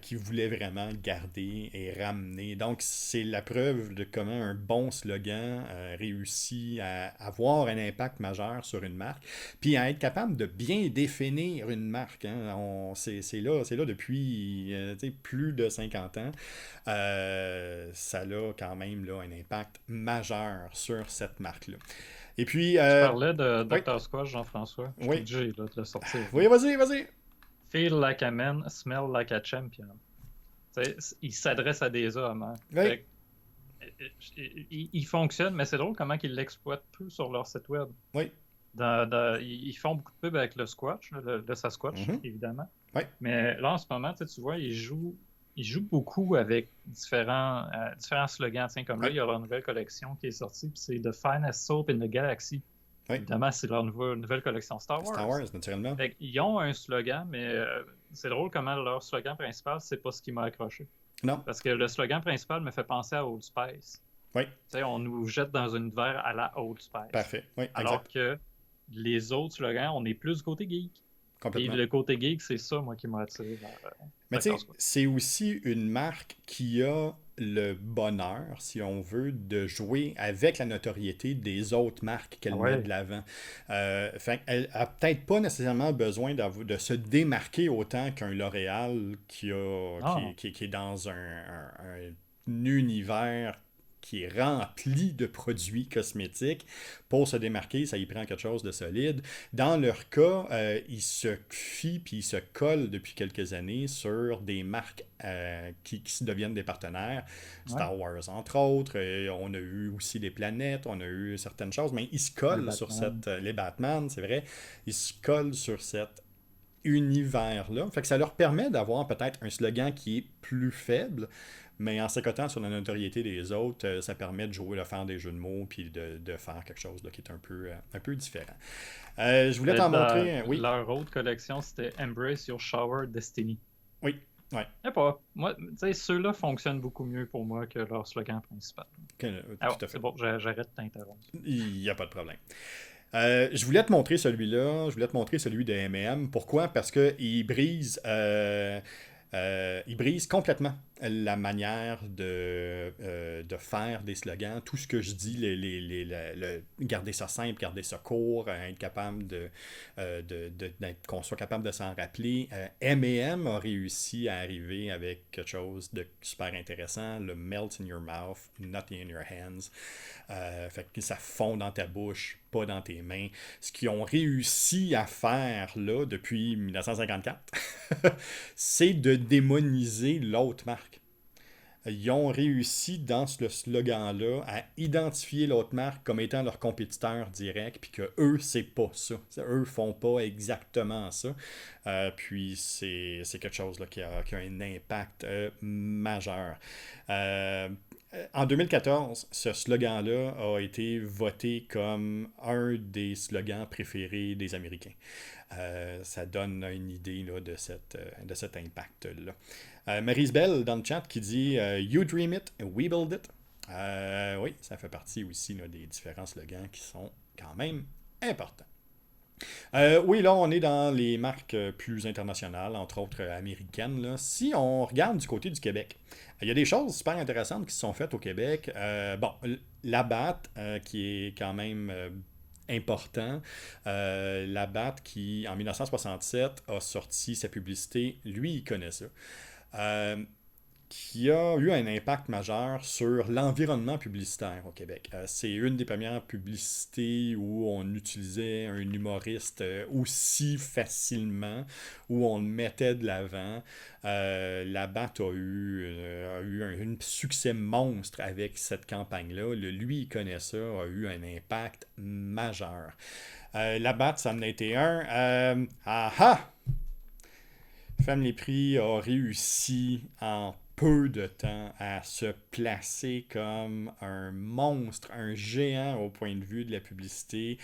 qui voulaient vraiment garder et ramener. Donc, c'est la preuve de comment un bon slogan réussit à avoir un impact majeur sur une marque, puis à être capable de bien définir une marque. Hein. C'est là depuis plus de 50 ans. Ça a quand même là, un impact majeur sur cette marque-là. Et puis, Tu parlais de oui, Dr. Squash, Jean-François. Je suis oui, obligé là, de le sortir. oui, vas-y, vas-y. Feel like a man, smell like a champion. Il s'adresse à des hommes. Hein. Oui, Il fonctionne, mais c'est drôle comment ils l'exploitent peu sur leur site web. oui. Ils font beaucoup de pubs avec le Squatch, le Sasquatch, Mhm, évidemment. oui, Mais là, en ce moment, tu vois, ils jouent beaucoup avec différents slogans. Tiens, comme là, oui, il y a leur nouvelle collection qui est sortie, puis c'est The Finest Soap in the Galaxy. oui. Évidemment, c'est leur nouvelle collection Star Star Wars. Wars, naturellement. Fait ils ont un slogan, mais c'est drôle comment leur slogan principal, c'est pas ce qui m'a accroché. Non, Parce que le slogan principal me fait penser à Old Spice. oui, Tu sais, on nous jette dans un univers à la Old Spice. parfait. Oui, Alors exact. que les autres slogans, on est plus côté geek. Et Complètement. le côté geek, c'est ça, moi, qui m'a attiré vers Mais tu Dr. sais, Squatch. c'est aussi une marque qui a le bonheur, si on veut, de jouer avec la notoriété des autres marques Ah qu'elle met de ouais. l'avant. Fait qu'elle a peut-être pas nécessairement besoin de se démarquer autant qu'un L'Oréal Ah, qui est dans un univers qui est rempli de produits cosmétiques. Pour se démarquer, ça y prend quelque chose de solide. Dans leur cas, ils se fient puis ils se collent depuis quelques années sur des marques qui deviennent des partenaires. ouais. Star Wars, entre autres. On a eu aussi les planètes, on a eu certaines choses, mais ils se Les collent sur Batman. les Batman, c'est vrai. Ils se collent sur cet univers-là. Fait que ça leur permet d'avoir peut-être un slogan qui est plus faible, mais en s'accotant sur la notoriété des autres, ça permet de jouer, de faire des jeux de mots, puis de faire quelque chose là, qui est un peu différent. Je voulais t'en montrer, oui, Leur autre collection, c'était Embrace Your Shower Destiny. oui, ouais, Je sais pas. Moi, tu sais, ceux-là fonctionnent beaucoup mieux pour moi que leur slogan principal. tout Alors, à c'est fait. bon, j'arrête de t'interrompre. Il n'y a pas de problème. Je voulais te montrer celui-là, je voulais te montrer celui de M&M. Pourquoi? Parce qu'il brise, il brise complètement la manière de faire des slogans. Tout ce que je dis, garder ça simple, garder ça court, être capable qu'on soit capable de s'en rappeler. M&M a réussi à arriver avec quelque chose de super intéressant, le melt in your mouth, not in your hands. Fait que ça fond dans ta bouche, pas dans tes mains. Ce qu'ils ont réussi à faire là depuis 1954, c'est de démoniser l'autre marque. Ils ont réussi dans ce slogan-là à identifier l'autre marque comme étant leur compétiteur direct, puis que eux, c'est pas ça. Eux font pas exactement ça. Puis c'est quelque chose là, qui a un impact majeur. En 2014, ce slogan-là a été voté comme un des slogans préférés des Américains. Ça donne une idée là, de cet impact-là. Maryse Bell dans le chat qui dit You dream it, we build it. Oui, ça fait partie aussi là, des différents slogans qui sont quand même importants. Oui, là, on est dans les marques plus internationales, entre autres américaines. Là. Si on regarde du côté du Québec, il y a des choses super intéressantes qui se sont faites au Québec. Bon, la BAT, qui est quand même important. Labatt qui, en 1967, a sorti sa publicité, lui, il connaît ça. Euh, qui a eu un impact majeur sur l'environnement publicitaire au Québec. C'est une des premières publicités où on utilisait un humoriste aussi facilement, où on le mettait de l'avant. La BAT a eu un succès monstre avec cette campagne-là. Lui, il connaît ça, a eu un impact majeur. La BAT, ça en a été un. Family Prix a réussi en peu de temps à se placer comme un monstre, un géant au point de vue de la publicité.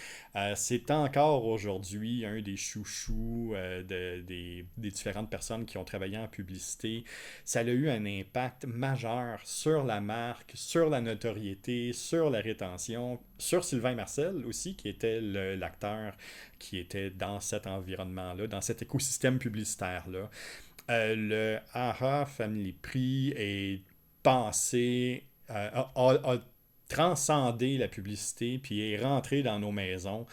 C'est encore aujourd'hui un des chouchous des différentes personnes qui ont travaillé en publicité. Ça a eu un impact majeur sur la marque, sur la notoriété, sur la rétention, sur Sylvain Marcel aussi, qui était l'acteur qui était dans cet environnement-là, dans cet écosystème publicitaire-là. Le AHA Family Prix est pensé, a transcendé la publicité, puis est rentré dans nos maisons.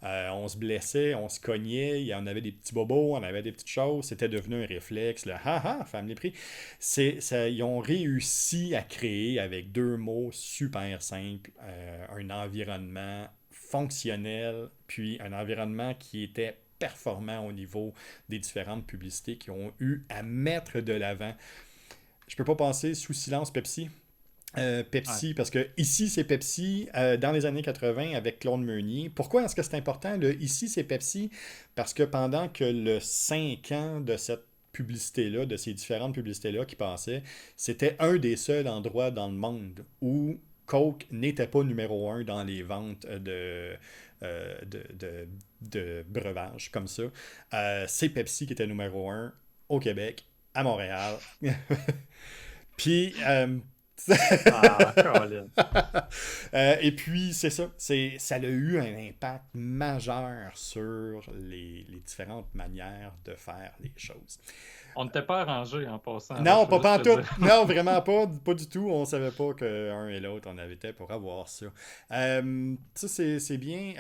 On se blessait, on se cognait, il y en avait des petits bobos, on avait des petites choses, c'était devenu un réflexe. Le haha, Family Prix, ils ont réussi à créer avec deux mots super simples un environnement fonctionnel, puis un environnement qui était performant au niveau des différentes publicités qui ont eu à mettre de l'avant. Je peux pas passer sous silence Pepsi. Pepsi, Ouais. parce que ici c'est Pepsi dans les années 80 avec Claude Meunier. Pourquoi est-ce que c'est important? Ici c'est Pepsi, parce que pendant que le 5 ans de cette publicité-là, de ces différentes publicités-là qui passaient, c'était un des seuls endroits dans le monde où Coke n'était pas numéro un dans les ventes de breuvages comme ça. C'est Pepsi qui était numéro un au Québec, à Montréal. Puis, Ah, Colin. et puis, c'est ça. Ça a eu un impact majeur sur les différentes manières de faire les choses. On n'était pas arrangés en passant, là, Non, je veux pas juste te pantoute. dire. Non, vraiment pas. Pas du tout. On savait pas qu'un et l'autre, on avait été pour avoir ça. Ça, c'est bien.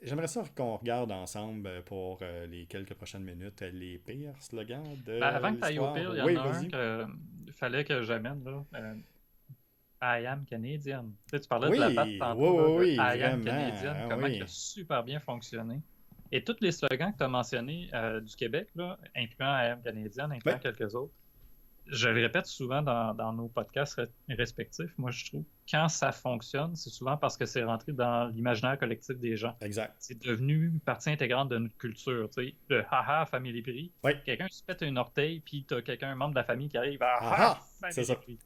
J'aimerais ça qu'on regarde ensemble pour les quelques prochaines minutes les pires slogans Ben, de avant que tu ailles au l'histoire. pire, il y en Oui, a un vas-y. que fallait que j'amène, là. I am Canadian. Tu sais, tu parlais de la batte Oui, oui, tantôt, là, oui, le oui, I am vraiment. Canadian, comment il a Oui. super bien fonctionné. Et tous les slogans que tu as mentionnés du Québec, là, incluant I am Canadian, Oui, incluant quelques autres, je le répète souvent dans nos podcasts respectifs, moi je trouve, quand ça fonctionne, c'est souvent parce que c'est rentré dans l'imaginaire collectif des gens. exact. C'est devenu une partie intégrante de notre culture. Tu sais, le haha, Family Prix, Oui. quelqu'un se pète un orteil, puis t'as quelqu'un, un membre de la famille qui arrive, haha, Aha! C'est Family ça. Prix.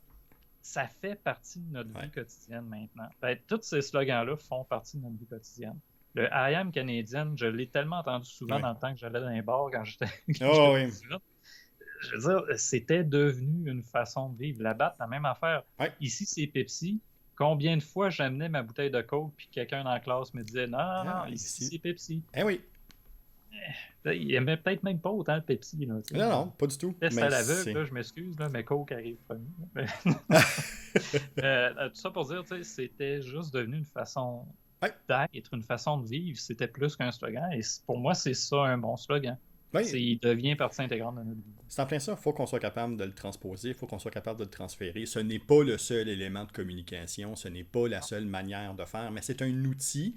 Ça fait partie de notre Ouais. vie quotidienne maintenant. Ben, tous ces slogans-là font partie de notre vie quotidienne. Le I am Canadian, je l'ai tellement entendu souvent Oui. dans le temps que j'allais dans les bars quand j'étais quand j'étais Oh, plus oui. jeune. Je veux dire, c'était devenu une façon de vivre. La batte, la même affaire. Oui. Ici, c'est Pepsi. Combien de fois j'amenais ma bouteille de Coke puis quelqu'un dans la classe me disait non, non, non, Ah, ici, ici. c'est Pepsi. Eh oui. Il aimait peut-être même pas autant le Pepsi. Là, Non, non, pas du tout. test Mais à l'aveugle, c'est. là, je m'excuse, là, mais Coke arrive premier. Tout ça pour dire, c'était juste devenu une façon Oui. d'être, une façon de vivre. C'était plus qu'un slogan. Et pour moi, c'est ça un bon slogan. Oui. Il devient partie intégrante de notre vie. C'est en plein ça. Il faut qu'on soit capable de le transposer. Il faut qu'on soit capable de le transférer. Ce n'est pas le seul élément de communication. Ce n'est pas la seule manière de faire. Mais c'est un outil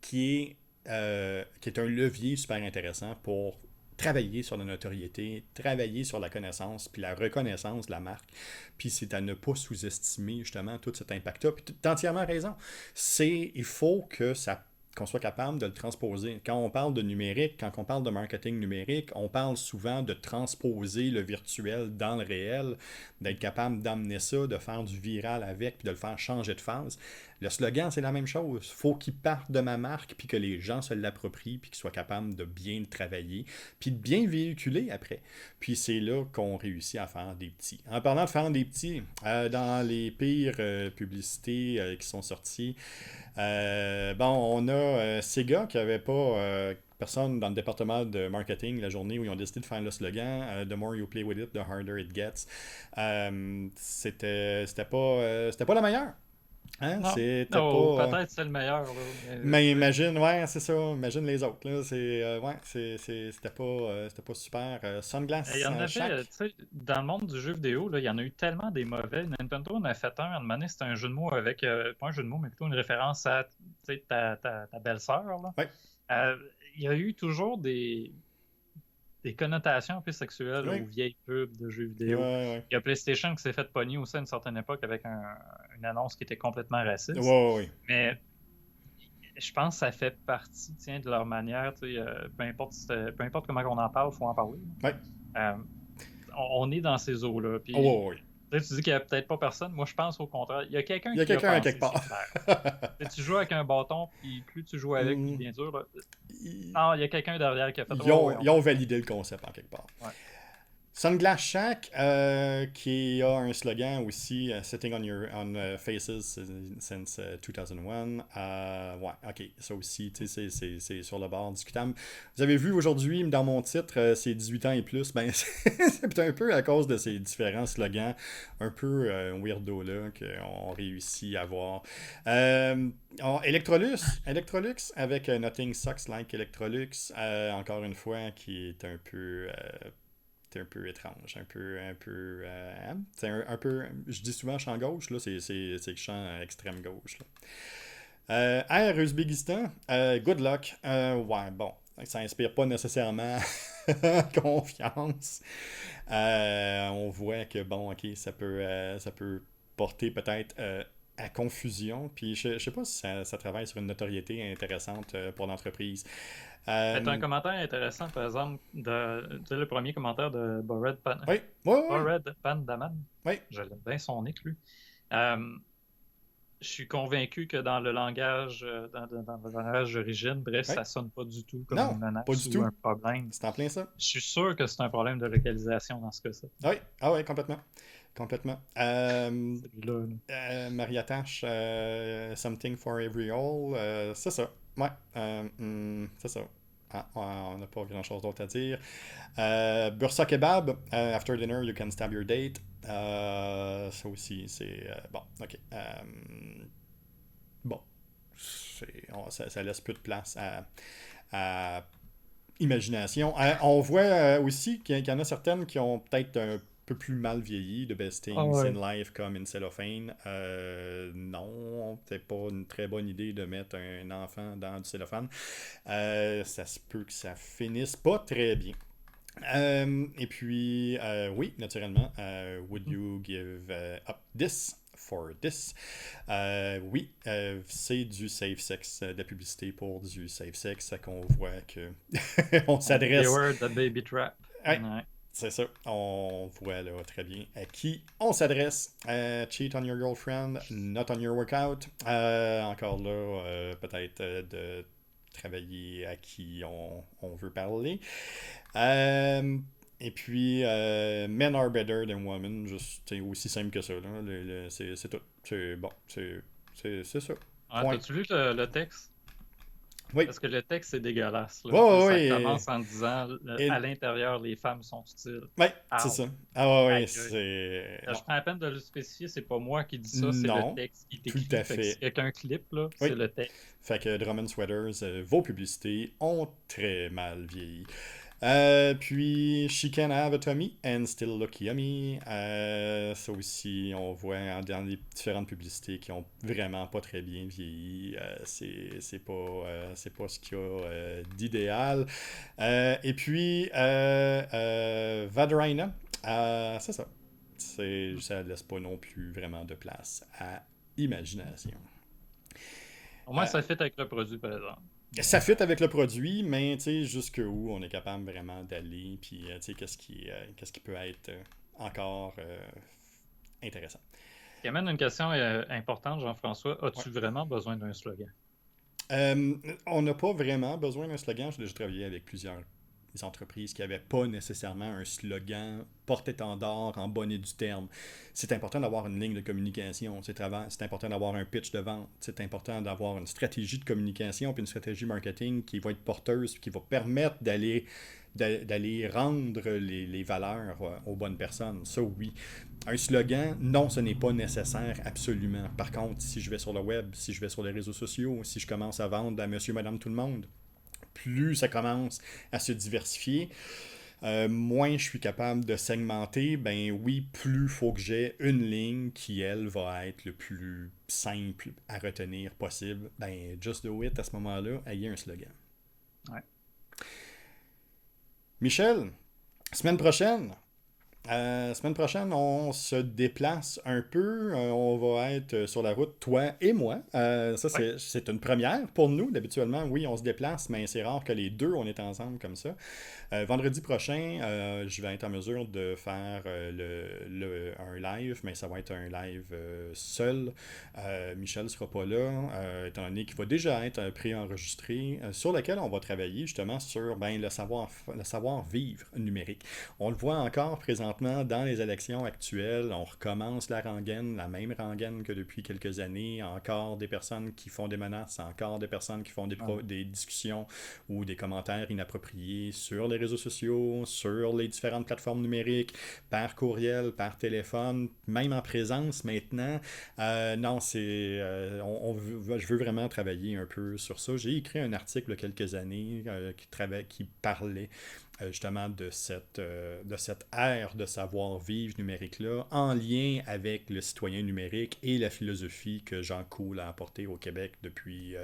qui est un levier super intéressant pour travailler sur la notoriété, travailler sur la connaissance, puis la reconnaissance de la marque. Puis c'est à ne pas sous-estimer justement tout cet impact-là. Puis tu as entièrement raison. Il faut qu'on soit capable de le transposer. Quand on parle de numérique, quand on parle de marketing numérique, on parle souvent de transposer le virtuel dans le réel, d'être capable d'amener ça, de faire du viral avec, puis de le faire changer de phase. Le slogan, c'est la même chose. Il faut qu'il parte de ma marque, puis que les gens se l'approprient, puis qu'ils soient capables de bien le travailler, puis de bien le véhiculer après. Puis c'est là qu'on réussit à faire des petits. En parlant de faire des petits, dans les pires publicités qui sont sorties, on a Sega qui avait pas personne dans le département de marketing la journée où ils ont décidé de faire le slogan The more you play with it, the harder it gets. C'était pas la meilleure. Hein? Non. C'était Oh, pas. peut-être c'est le meilleur, là. Mais Tu sais, imagine, ouais, c'est ça. Imagine les autres, là. Ouais, c'était pas super. il y Sunglass en avait, Shack. tu sais, dans le monde du jeu vidéo, là, il y en a eu tellement des mauvais. Nintendo en a fait un, à un moment donné, c'était un jeu de mots avec, pas un jeu de mots, mais plutôt une référence à, tu sais, ta belle-sœur, là. Ouais, Euh, il y a eu toujours des connotations un peu sexuelles aux ouais, vieilles pubs de jeux ouais, vidéo. ouais. Il y a PlayStation qui s'est fait pogner aussi à une certaine époque avec une annonce qui était complètement Ouais, raciste. ouais, ouais. Mais je pense que ça fait partie, tiens, de leur manière, tu sais, peu importe comment on en parle, il faut en parler. Ouais, Euh, on est dans ces eaux-là. ouais, ouais, Puis, ouais. tu dis qu'il n'y a peut-être pas personne. Moi, je pense au contraire. Il y a quelqu'un Il y a qui y a quelqu'un à quelque pensé, c'est part. clair. Tu sais, tu joues avec un bâton, puis plus tu joues avec, puis il Hmm. devient dur. Là. Ils, Non, il y a quelqu'un derrière qui a fait Oh, oui, on ils va ont le faire. validé le concept en quelque part. Ouais. Sunglass Shack, qui a un slogan aussi, Sitting on your on faces since 2001. Ouais, ok, ça aussi, tu sais, c'est sur le bord discutable. Vous avez vu aujourd'hui, dans mon titre, c'est 18 ans et plus. Ben, c'est un peu à cause de ces différents slogans, un peu weirdo là, qu'on réussit à voir. Electrolux avec Nothing Sucks Like Electrolux, encore une fois, qui est un peu c'est un peu étrange, un peu, c'est un peu, je dis souvent champ gauche, là, c'est champ extrême gauche. Là. Air Uzbékistan, good luck. Ouais, bon, ça inspire pas nécessairement confiance. On voit que, bon, ok, ça peut porter peut-être à confusion. Puis je sais pas si ça travaille sur une notoriété intéressante pour l'entreprise. Mais t'as un Euh, commentaire intéressant, par exemple, tu sais, le premier commentaire de oui, oui, oui, Bored Pandaman. oui. Je l'aime bien son nick, lui. Euh, je suis convaincu que dans le langage, dans le langage d'origine, bref, Oui. ça sonne pas du tout comme Non, une pas menace du ou tout. un problème. C'est en plein ça. Je suis sûr que c'est un problème de localisation dans ce cas-ci. Ah oui, ah oui, complètement. Complètement. Celui-là, là. Maria Tash, Something for Every All, c'est ça. Ouais, c'est ça. Ah, on n'a pas grand-chose d'autre à dire. Bursa Kebab, After Dinner, You Can Stab Your Date. Ça aussi, c'est... bon, ok. Bon, ça laisse peu de place à imagination. On voit aussi qu'il y en a certaines qui ont peut-être un peu plus mal vieilli, The Best Ah Things in ouais. Life comme In Cellophane. Non, c'est pas une très bonne idée de mettre un enfant dans du cellophane. Ça se peut que ça finisse pas très bien. Et puis, oui, naturellement, Would You Give Up This for This? Oui, c'est du safe sex, de la publicité pour du safe sex, qu'on voit que on s'adresse. Beware the baby trap. Ouais, Ouais. c'est ça. On voit là très bien à qui on s'adresse. Cheat on your girlfriend, not on your workout. Encore là, peut-être de travailler à qui on veut parler. Euh, et puis, Men are better than women, juste, c'est aussi simple que ça. Là. C'est tout. C'est bon, c'est ça. Ouais, Point. t'as-tu lu le texte? Oui. Parce que le texte, c'est dégueulasse, là. Ouais, Tu sais, ouais, ça ouais. commence en disant à l'intérieur, les femmes sont utiles. Ouais, c'est Ah, ça. Ah, ouais, ouais, aïe, aïe. c'est. Je Non. prends la peine de le spécifier, c'est pas moi qui dis ça, c'est le Non, texte qui est tout écrit. à Fait que si fait. quelqu'un clip, là, Oui. c'est le texte. Fait que Drummond Sweaters, vos publicités ont très mal vieilli. Puis She Can Have a Tummy and Still Look Yummy. Ça aussi, on voit dans les différentes publicités qui ont vraiment pas très bien vieilli. C'est pas ce qu'il y a d'idéal. Et puis Vadraina, c'est ça. Ça laisse pas non plus vraiment de place à imagination. Au moins, Euh, ça fit avec le produit, par exemple. Ça fit avec le produit, mais tu sais, jusqu'où on est capable vraiment d'aller, puis tu sais, qu'est-ce qui peut être encore intéressant. Ce qui amène une question importante, Jean-François. Ouais. As-tu vraiment besoin d'un slogan? Euh, on n'a pas vraiment besoin d'un slogan. J'ai déjà travaillé avec plusieurs entreprises qui n'avaient pas nécessairement un slogan porte-étendard en bonne et due terme. C'est important d'avoir une ligne de communication. C'est important d'avoir un pitch de vente. C'est important d'avoir une stratégie de communication puis une stratégie marketing qui va être porteuse, qui va permettre d'aller d'aller rendre les valeurs aux bonnes personnes. Ça, oui. Un slogan, non, ce n'est pas nécessaire absolument. Par contre, si je vais sur le web, si je vais sur les réseaux sociaux, si je commence à vendre à monsieur, madame, tout le monde, plus ça commence à se diversifier, moins je suis capable de segmenter, ben oui, plus il faut que j'ai une ligne qui, elle, va être le plus simple à retenir possible. Ben, Just Do It, à ce moment-là, ayez un slogan. Ouais. Michel, semaine prochaine, on se déplace un peu. On va être sur la route, toi et moi. Ça, Ouais. c'est une première pour nous. D'habituellement, oui, on se déplace, mais c'est rare que les deux, on est ensemble comme ça. Vendredi prochain, je vais être en mesure de faire un live, mais ça va être un live seul. Michel ne sera pas là, étant donné qu'il va déjà être préenregistré, sur lequel on va travailler justement sur le savoir-vivre numérique. On le voit encore présentement dans les élections actuelles. On recommence la rengaine, la même rengaine que depuis quelques années. Encore des personnes qui font des menaces, encore des personnes qui font des discussions ou des commentaires inappropriés sur les réseaux sociaux, sur les différentes plateformes numériques, par courriel, par téléphone, même en présence maintenant. Non, je veux vraiment travailler un peu sur ça. J'ai écrit un article il y a quelques années qui parlait justement de cette ère de savoir-vivre numérique-là, en lien avec le citoyen numérique et la philosophie que Jean Cool a apportée au Québec depuis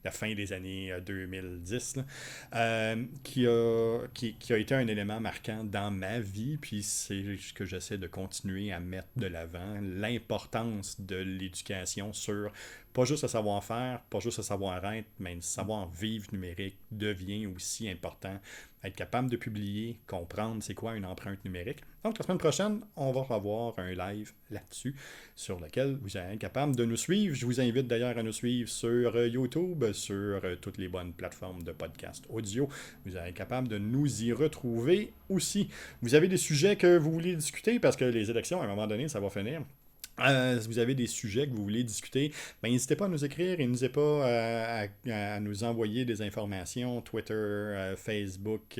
la fin des années 2010, là, qui a été un élément marquant dans ma vie, puis c'est ce que j'essaie de continuer à mettre de l'avant, l'importance de l'éducation sur pas juste le savoir-faire, pas juste le savoir-être, mais le savoir-vivre numérique devient aussi important. Être capable de publier, comprendre c'est quoi une empreinte numérique. Donc, la semaine prochaine, on va avoir un live là-dessus, sur lequel vous allez être capable de nous suivre. Je vous invite d'ailleurs à nous suivre sur YouTube, sur toutes les bonnes plateformes de podcast audio. Vous allez être capable de nous y retrouver aussi. Vous avez des sujets que vous voulez discuter, parce que les élections, à un moment donné, ça va finir. Si vous avez des sujets que vous voulez discuter, ben, n'hésitez pas à nous écrire et n'hésitez pas à nous envoyer des informations, Twitter, Facebook,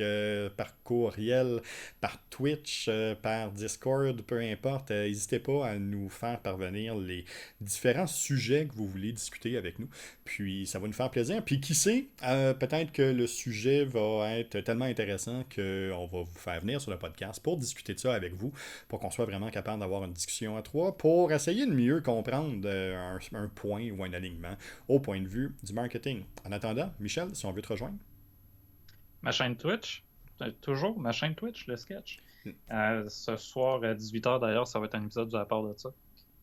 par courriel, par Twitch, par Discord, peu importe. N'hésitez pas à nous faire parvenir les différents sujets que vous voulez discuter avec nous. Puis ça va nous faire plaisir. Puis qui sait, peut-être que le sujet va être tellement intéressant qu'on va vous faire venir sur le podcast pour discuter de ça avec vous, pour qu'on soit vraiment capable d'avoir une discussion à trois, pour essayer de mieux comprendre un point ou un alignement au point de vue du marketing. En attendant, Michel, si on veut te rejoindre. Ma chaîne Twitch, toujours ma chaîne Twitch, le sketch. Ce soir à 18h d'ailleurs, ça va être un épisode à part de ça.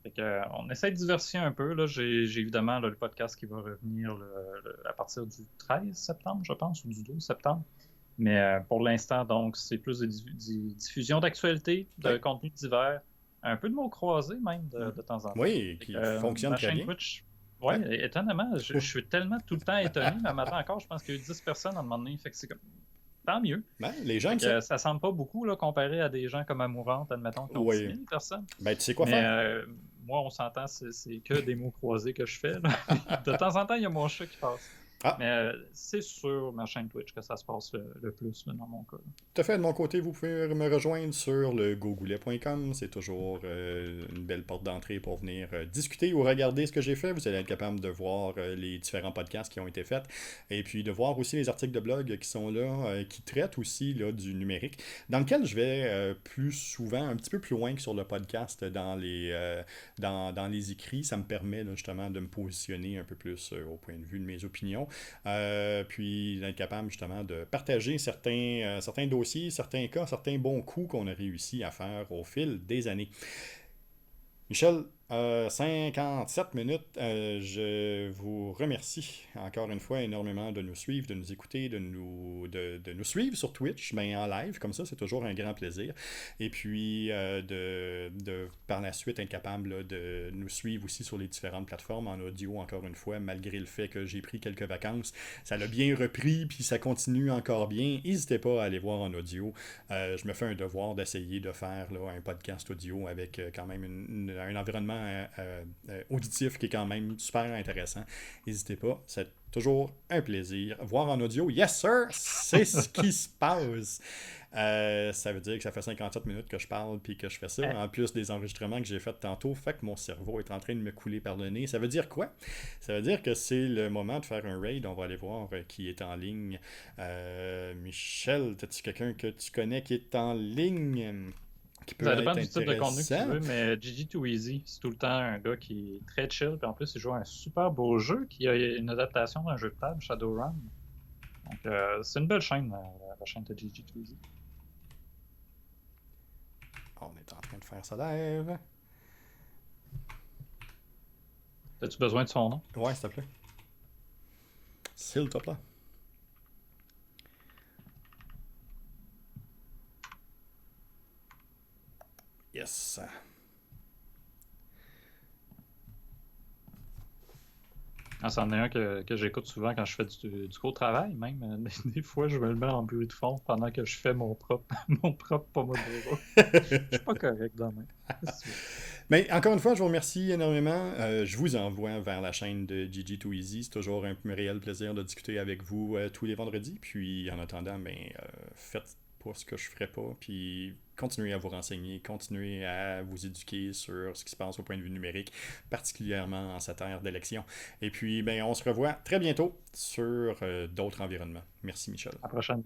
Fait que, on essaie de diversifier un peu. Là. J'ai évidemment le podcast qui va revenir à partir du 13 septembre, je pense, ou du 12 septembre. Mais pour l'instant, donc, c'est plus de diffusion d'actualité, de contenu divers, un peu de mots croisés même de temps en temps. Oui, qui fonctionne très bien. Twitch, étonnamment, je suis tellement tout le temps étonné, mais maintenant encore, je pense qu'il y a eu 10 personnes à un moment donné, fait que c'est comme... Tant mieux. Ben, les gens ça semble pas beaucoup là, comparé à des gens comme Amourante, admettons, qui ont 10 000 personnes. Ben, tu sais quoi faire. Moi, on s'entend, c'est que des mots croisés que je fais. Là. De temps en temps, il y a mon chat qui passe. Mais c'est sur ma chaîne Twitch que ça se passe le plus là, dans mon cas. Tout à fait. De mon côté, vous pouvez me rejoindre sur le gogoulet.com. C'est toujours une belle porte d'entrée pour venir discuter ou regarder ce que j'ai fait. Vous allez être capable de voir les différents podcasts qui ont été faits et puis de voir aussi les articles de blog qui sont là, qui traitent aussi là, du numérique, dans lequel je vais plus souvent, un petit peu plus loin que sur le podcast dans les écrits. Ça me permet là, justement de me positionner un peu plus au point de vue de mes opinions. Puis d'être capable justement de partager certains dossiers, certains cas, certains bons coups qu'on a réussi à faire au fil des années. Michel, 57 minutes. Je vous remercie encore une fois énormément de nous suivre, de nous écouter, de nous suivre sur Twitch, mais en live, comme ça, c'est toujours un grand plaisir. Et puis, par la suite, être capable là, de nous suivre aussi sur les différentes plateformes en audio, encore une fois, malgré le fait que j'ai pris quelques vacances. Ça l'a bien repris, puis ça continue encore bien. N'hésitez pas à aller voir en audio. Je me fais un devoir d'essayer de faire là, un podcast audio avec quand même un environnement enregistrement auditif qui est quand même super intéressant. N'hésitez pas, c'est toujours un plaisir. Voir en audio, yes sir, c'est ce qui se passe. Ça veut dire que ça fait 57 minutes que je parle puis que je fais ça, en plus des enregistrements que j'ai fait tantôt, fait que mon cerveau est en train de me couler par le nez. Ça veut dire quoi? Ça veut dire que c'est le moment de faire un raid. On va aller voir qui est en ligne. Michel, as-tu quelqu'un que tu connais qui est en ligne? Qui peut Ça être dépend du type de contenu que tu intéressant? veux, mais Gigi Too Easy, c'est tout le temps un gars qui est très chill, puis en plus, il joue un super beau jeu qui a une adaptation d'un jeu de table, Shadowrun. Donc, c'est une belle chaîne, la chaîne de Gigi Too Easy. On est en train de faire ça live. As-tu besoin de son nom? Ouais, s'il te plaît. S'il te plaît. Yes. Ah, c'en est un que j'écoute souvent quand je fais du co-travail, même. Des fois, je me le mets en bruit de fond pendant que je fais mon propre, mon propre Pomodoro. Je suis pas correct demain. Mais encore une fois, je vous remercie énormément. Je vous envoie vers la chaîne de Gigi Too Easy. C'est toujours un réel plaisir de discuter avec vous tous les vendredis. Puis en attendant, faites pas ce que je ferais pas. Puis continuez à vous renseigner, continuez à vous éduquer sur ce qui se passe au point de vue numérique, particulièrement en cette ère d'élection. Et puis, on se revoit très bientôt sur d'autres environnements. Merci, Michel. À la prochaine.